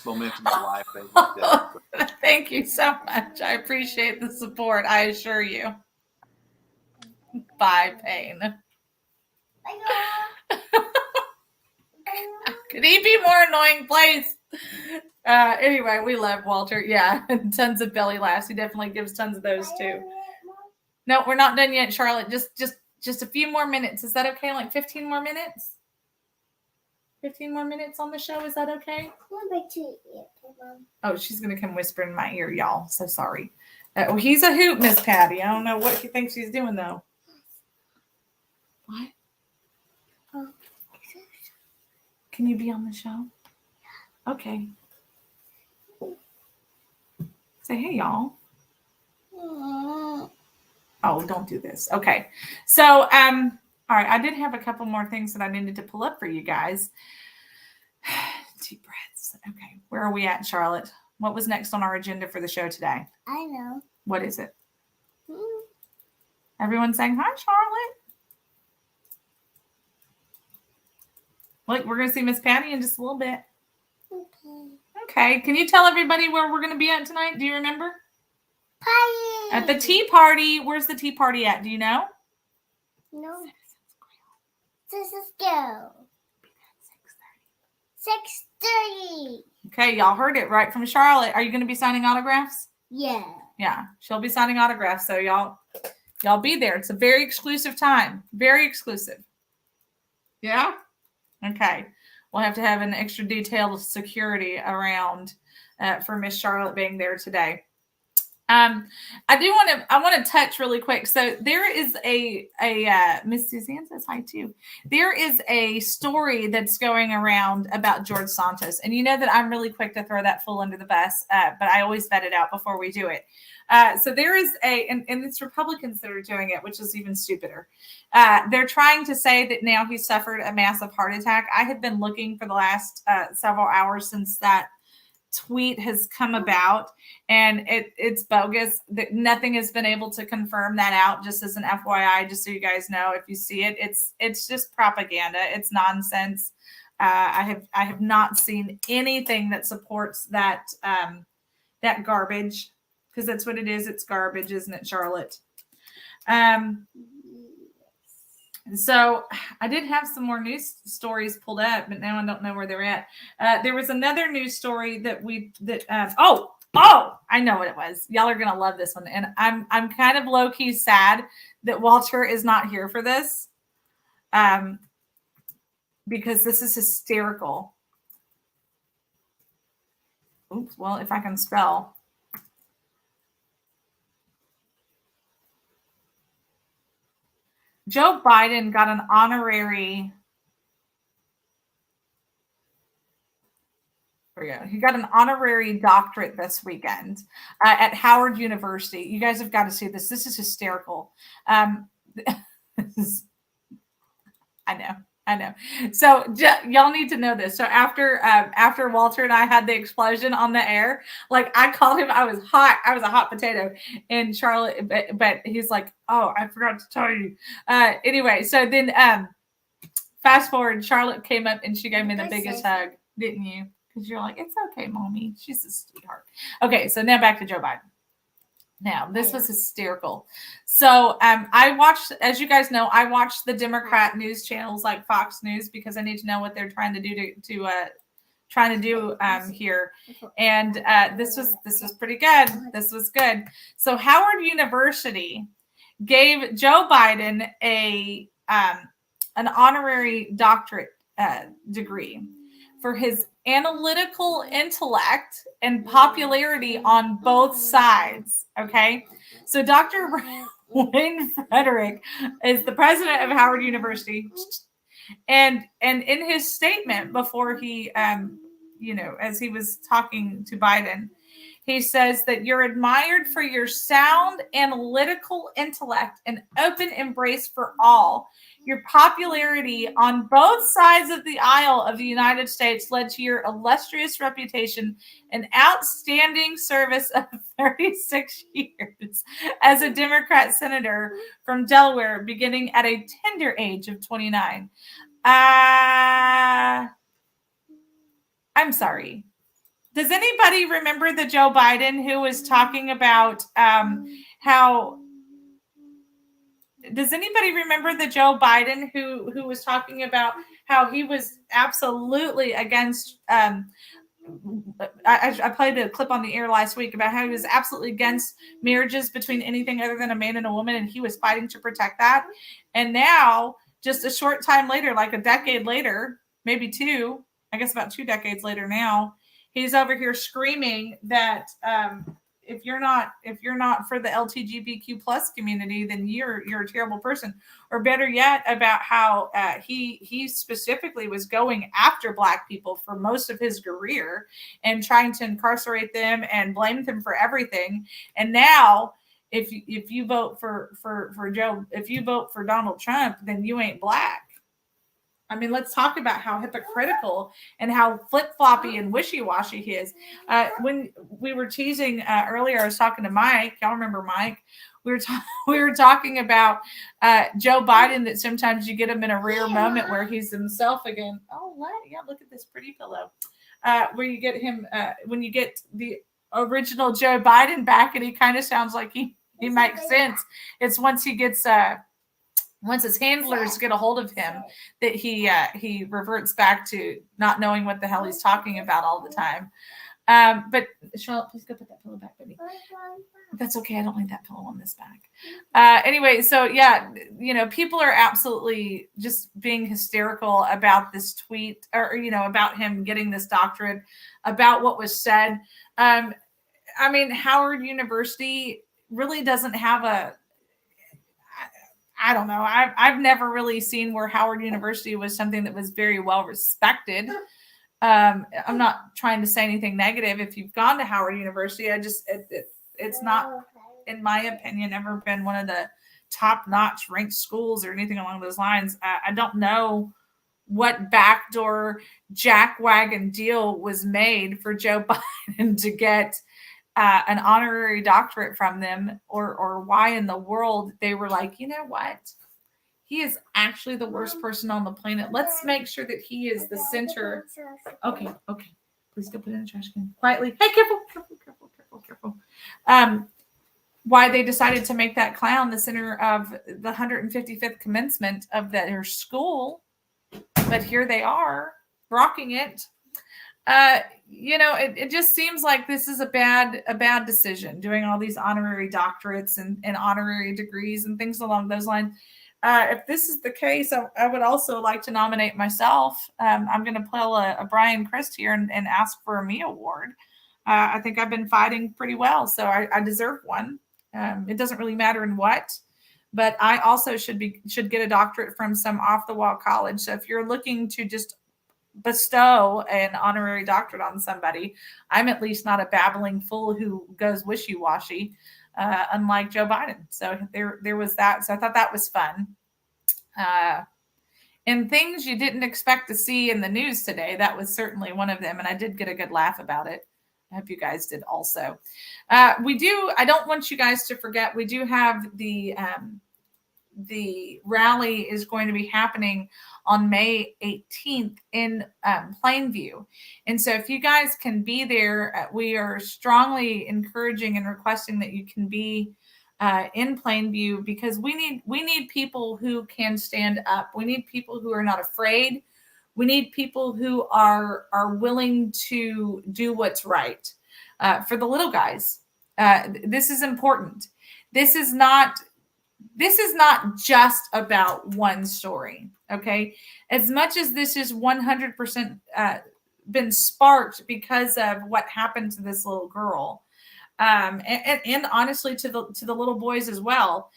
momentum in life. Things like that. Thank you so much. I appreciate the support. I assure you. Bye, Pain. Could he be more annoying, please? Anyway, we love Walter. Yeah, tons of belly laughs. He definitely gives tons of those too. No, we're not done yet, Charlotte. Just a few more minutes. Is that okay? Like 15 more minutes? 15 more minutes on the show. Is that okay? Oh, she's gonna come whisper in my ear, y'all. So sorry. Oh, he's a hoot, Miss Patty. I don't know what she thinks she's doing though. What? Can you be on the show? Okay. Say hey, y'all. Oh, don't do this. Okay. So, all right. I did have a couple more things that I needed to pull up for you guys. Deep breaths. Okay. Where are we at, Charlotte? What was next on our agenda for the show today? I know. What is it? Everyone saying hi, Charlotte. Look, we're going to see Miss Patty in just a little bit. Okay. Okay. Can you tell everybody where we're going to be at tonight? Do you remember? Party. At the tea party. Where's the tea party at? Do you know? No. This is go. 6:30. Okay, y'all heard it right from Charlotte. Are you going to be signing autographs? Yeah. Yeah, she'll be signing autographs. So y'all be there. It's a very exclusive time. Very exclusive. Yeah? Okay. We'll have to have an extra detailed security around for Miss Charlotte being there today. I want to touch really quick. So there is a Miss Suzanne says hi too. There is a story that's going around about George Santos, and you know that I'm really quick to throw that fool under the bus, but I always vet it out before we do it. So there is and it's Republicans that are doing it, which is even stupider. They're trying to say that now he suffered a massive heart attack. I have been looking for the last several hours since that tweet has come about, and it's bogus. That nothing has been able to confirm that out. Just as an FYI, just so you guys know, if you see it, it's just propaganda. It's nonsense. I have not seen anything that supports that that garbage, because that's what it is. It's garbage, isn't it, Charlotte? So I did have some more news stories pulled up, but now I don't know where they're at. There was another news story that I know what it was. Y'all are gonna love this one, and I'm kind of low key sad that Walter is not here for this, because this is hysterical. Oops. Well, if I can spell. Joe Biden got an honorary. He got an honorary doctorate this weekend at Howard University. You guys have got to see this. This is hysterical. I know. So y'all need to know this. So after Walter and I had the explosion on the air, like I called him, I was hot. I was a hot potato. And Charlotte, but he's like, oh, I forgot to tell you. Anyway, so then fast forward, Charlotte came up and she gave me the biggest hug, didn't you? Because you're like, it's okay, mommy. She's a sweetheart. Okay, so now back to Joe Biden. Now, this was hysterical. So I watched, as you guys know, I watch the Democrat news channels like Fox News because I need to know what they're trying to do here. And this was pretty good. This was good. So Howard University gave Joe Biden an honorary doctorate degree for his analytical intellect and popularity on both sides. Okay. So Dr. Wayne Frederick is the president of Howard University. And in his statement before he as he was talking to Biden, he says that you're admired for your sound analytical intellect and open embrace for all. Your popularity on both sides of the aisle of the United States led to your illustrious reputation and outstanding service of 36 years as a Democrat senator from Delaware, beginning at a tender age of 29. I'm sorry. Does anybody remember the Joe Biden who was talking about how? Does anybody remember the Joe Biden who was talking about how he was absolutely against? I played a clip on the air last week about how he was absolutely against marriages between anything other than a man and a woman, and he was fighting to protect that. And now, just a short time later, like a decade later, maybe two, I guess about 2 decades later now, he's over here screaming that if you're not for the LGBTQ plus community, then you're a terrible person. Or better yet, about how he specifically was going after Black people for most of his career and trying to incarcerate them and blame them for everything. And now, if you vote for Joe, if you vote for Donald Trump, then you ain't Black. I mean, let's talk about how hypocritical and how flip-floppy and wishy-washy he is. When we were teasing earlier, I was talking to Mike. Y'all remember Mike? We were talking about Joe Biden, that sometimes you get him in a rare moment where he's himself again. Oh, what? Yeah, look at this pretty pillow. Where you get him, when you get the original Joe Biden back, and he kind of sounds like he makes sense. It's once he gets... once his handlers get a hold of him, that he reverts back to not knowing what the hell he's talking about all the time. But Charlotte, please go put that pillow back, baby. That's okay. I don't need that pillow on this back. Anyway, so yeah, people are absolutely just being hysterical about this tweet, or about him getting this doctorate, about what was said. I mean, Howard University really doesn't have I don't know. I've never really seen where Howard University was something that was very well respected. I'm not trying to say anything negative. If you've gone to Howard University, it's not, in my opinion, ever been one of the top-notch ranked schools or anything along those lines. I don't know what backdoor jackwagon deal was made for Joe Biden to get an honorary doctorate from them, or why in the world they were like, you know what? He is actually the worst person on the planet. Let's make sure that he is the center. Okay. Please go put it in the trash can quietly. Hey, careful. Why they decided to make that clown the center of the 155th commencement of their school. But here they are, rocking it. It just seems like this is a bad decision, doing all these honorary doctorates and honorary degrees and things along those lines. If this is the case, I would also like to nominate myself. I'm going to pull a Brian Christ here and ask for a me award. I think I've been fighting pretty well, so I deserve one. It doesn't really matter in what, but I also should get a doctorate from some off the wall college. So if you're looking to just bestow an honorary doctorate on somebody, I'm at least not a babbling fool who goes wishy-washy, unlike Joe Biden. So there was that. So I thought that was fun. And things you didn't expect to see in the news today, that was certainly one of them. And I did get a good laugh about it. I hope you guys did also. I don't want you guys to forget, we do have the rally is going to be happening on May 18th in Plainview. And so if you guys can be there, we are strongly encouraging and requesting that you can be in Plainview, because we need people who can stand up. We need people who are not afraid. We need people who are willing to do what's right for the little guys. This is important. This is not just about one story, okay? As much as this is 100% been sparked because of what happened to this little girl, and honestly to the little boys as well.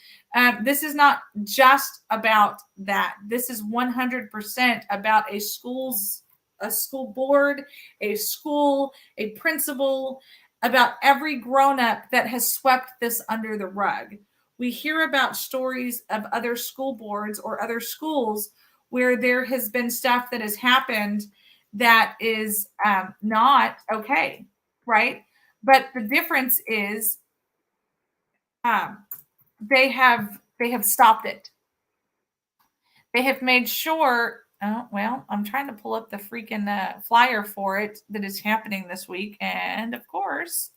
This is not just about that. This is 100% about a school's a school board, a school, a principal, about every grown-up that has swept this under the rug. We hear about stories of other school boards or other schools where there has been stuff that has happened that is not okay, right? But the difference is they have stopped it. They have made sure. Oh, well, I'm trying to pull up the freaking flyer for it that is happening this week, and of course,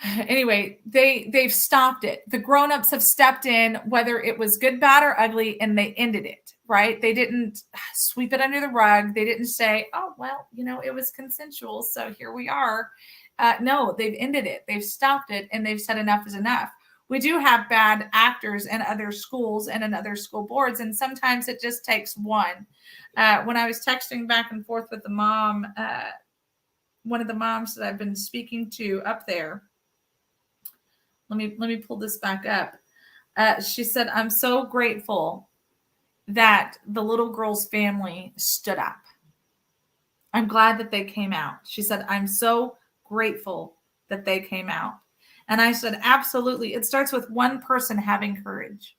anyway, they've stopped it. The grown-ups have stepped in, whether it was good, bad, or ugly, and they ended it. Right? They didn't sweep it under the rug. They didn't say, "Oh, well, it was consensual, so here we are." No, they've ended it. They've stopped it, and they've said enough is enough. We do have bad actors in other schools and in other school boards, and sometimes it just takes one. When I was texting back and forth with the mom, one of the moms that I've been speaking to up there, let me pull this back up. She said, "I'm so grateful that the little girl's family stood up. I'm glad that they came out." She said, "I'm so grateful that they came out." And I said, absolutely. It starts with one person having courage.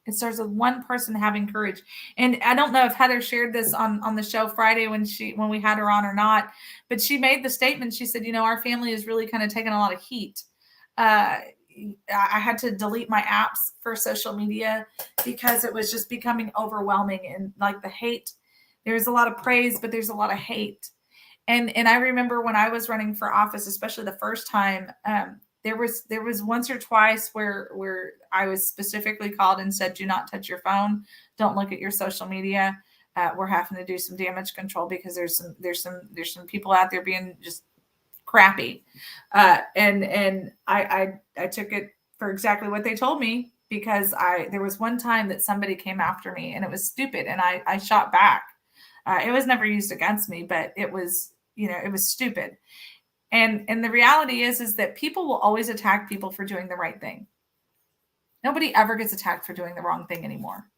It starts with one person having courage. And I don't know if Heather shared this on the show Friday when we had her on or not, but she made the statement. She said, our family is really kind of taking a lot of heat. I had to delete my apps for social media because it was just becoming overwhelming, and like the hate, there's a lot of praise, but there's a lot of hate. And I remember when I was running for office, especially the first time, there was once or twice where I was specifically called and said, "Do not touch your phone. Don't look at your social media. We're having to do some damage control because there's some people out there being just crappy." And I took it for exactly what they told me, because there was one time that somebody came after me and it was stupid, and I shot back. It was never used against me, but it was stupid. And the reality is that people will always attack people for doing the right thing. Nobody ever gets attacked for doing the wrong thing anymore.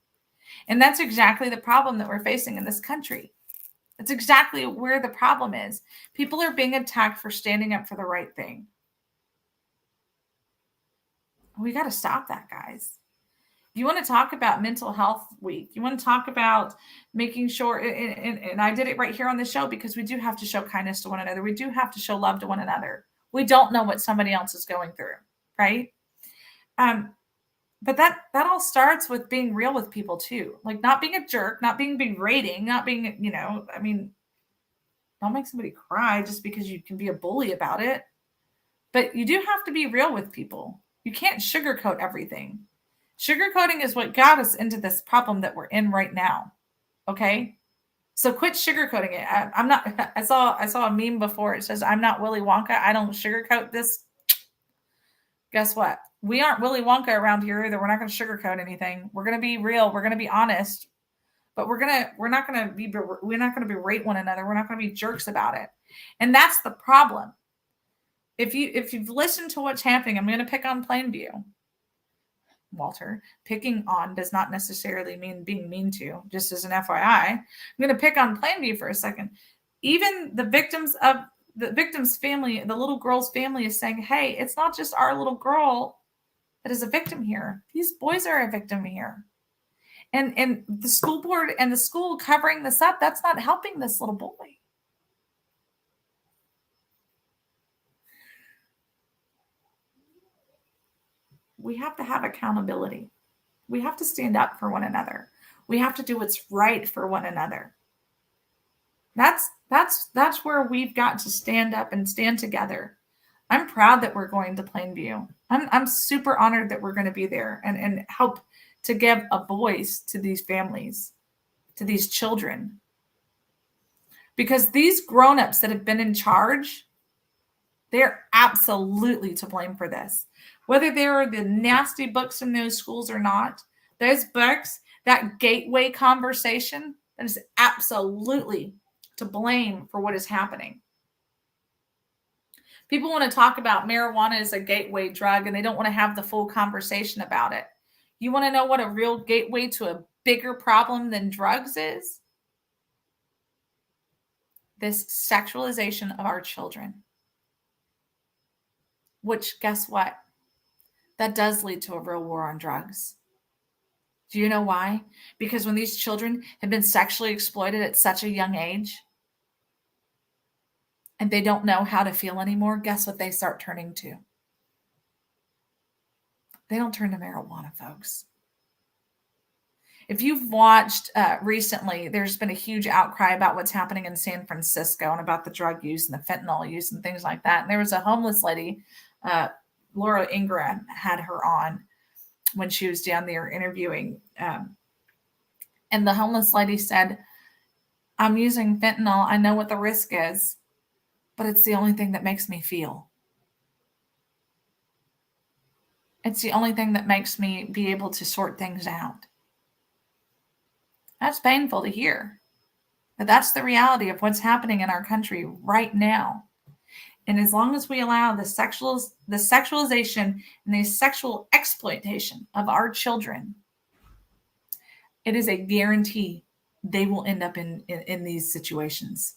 And that's exactly the problem that we're facing in this country. That's exactly where the problem is. People are being attacked for standing up for the right thing. We got to stop that, guys. You want to talk about mental health week. You want to talk about making sure, and I did it right here on the show, because we do have to show kindness to one another. We do have to show love to one another. We don't know what somebody else is going through, right? But that all starts with being real with people too. Like not being a jerk, not being berating, not being, don't make somebody cry just because you can be a bully about it. But you do have to be real with people. You can't sugarcoat everything. Sugarcoating is what got us into this problem that we're in right now. Okay? So quit sugarcoating it. I'm not, I saw a meme before. It says, "I'm not Willy Wonka. I don't sugarcoat this." Guess what? We aren't Willy Wonka around here either. We're not going to sugarcoat anything. We're going to be real. We're going to be honest, but we're not going to berate one another. We're not going to be jerks about it. And that's the problem. If you've listened to what's happening, I'm going to pick on Plainview. Walter, picking on does not necessarily mean being mean to, just as an FYI. I'm going to pick on Plainview for a second. Even the victim's family, the little girl's family, is saying, "Hey, it's not just our little girl that is a victim here. These boys are a victim here." And the school board and the school covering this up, that's not helping this little boy. We have to have accountability. We have to stand up for one another. We have to do what's right for one another. That's where we've got to stand up and stand together. I'm proud that we're going to Plainview. I'm super honored that we're going to be there and help to give a voice to these families, to these children. Because these grown-ups that have been in charge, they're absolutely to blame for this. Whether there are the nasty books in those schools or not, those books, that gateway conversation, that is absolutely to blame for what is happening. People want to talk about marijuana as a gateway drug, and they don't want to have the full conversation about it. You want to know what a real gateway to a bigger problem than drugs is? this sexualization of our children, which, guess what? That does lead to a real war on drugs. Do you know why? Because when these children have been sexually exploited at such a young age and they don't know how to feel anymore, guess what they start turning to? They don't turn to marijuana, folks. If you've watched recently, there's been a huge outcry about what's happening in San Francisco and about the drug use and the fentanyl use and things like that. And there was a homeless lady, Laura Ingram had her on when she was down there interviewing. And the homeless lady said, I'm using fentanyl. I know what the risk is, but it's the only thing that makes me feel. It's the only thing that makes me be able to sort things out. That's painful to hear, but that's the reality of what's happening in our country right now. And as long as we allow the sexualization and the sexual exploitation of our children, it is a guarantee they will end up in these situations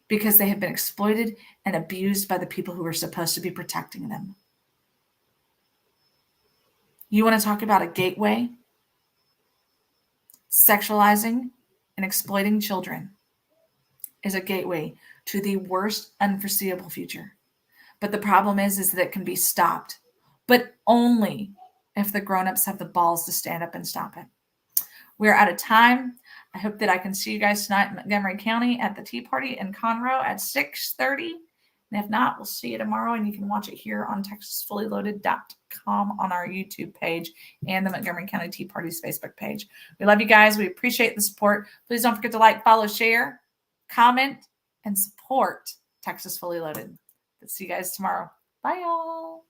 because they have been exploited and abused by the people who are supposed to be protecting them. You want to talk about a gateway? Sexualizing and exploiting children is a gateway to the worst unforeseeable future. But the problem is that it can be stopped, but only if the grown-ups have the balls to stand up and stop it. We're out of time. I hope that I can see you guys tonight in Montgomery County at the Tea Party in Conroe at 6:30. And if not, we'll see you tomorrow, and you can watch it here on TexasFullyLoaded.com on our YouTube page and the Montgomery County Tea Party's Facebook page. We love you guys. We appreciate the support. Please don't forget to like, follow, share, comment, and support Texas Fully Loaded. Let's see you guys tomorrow. Bye, y'all.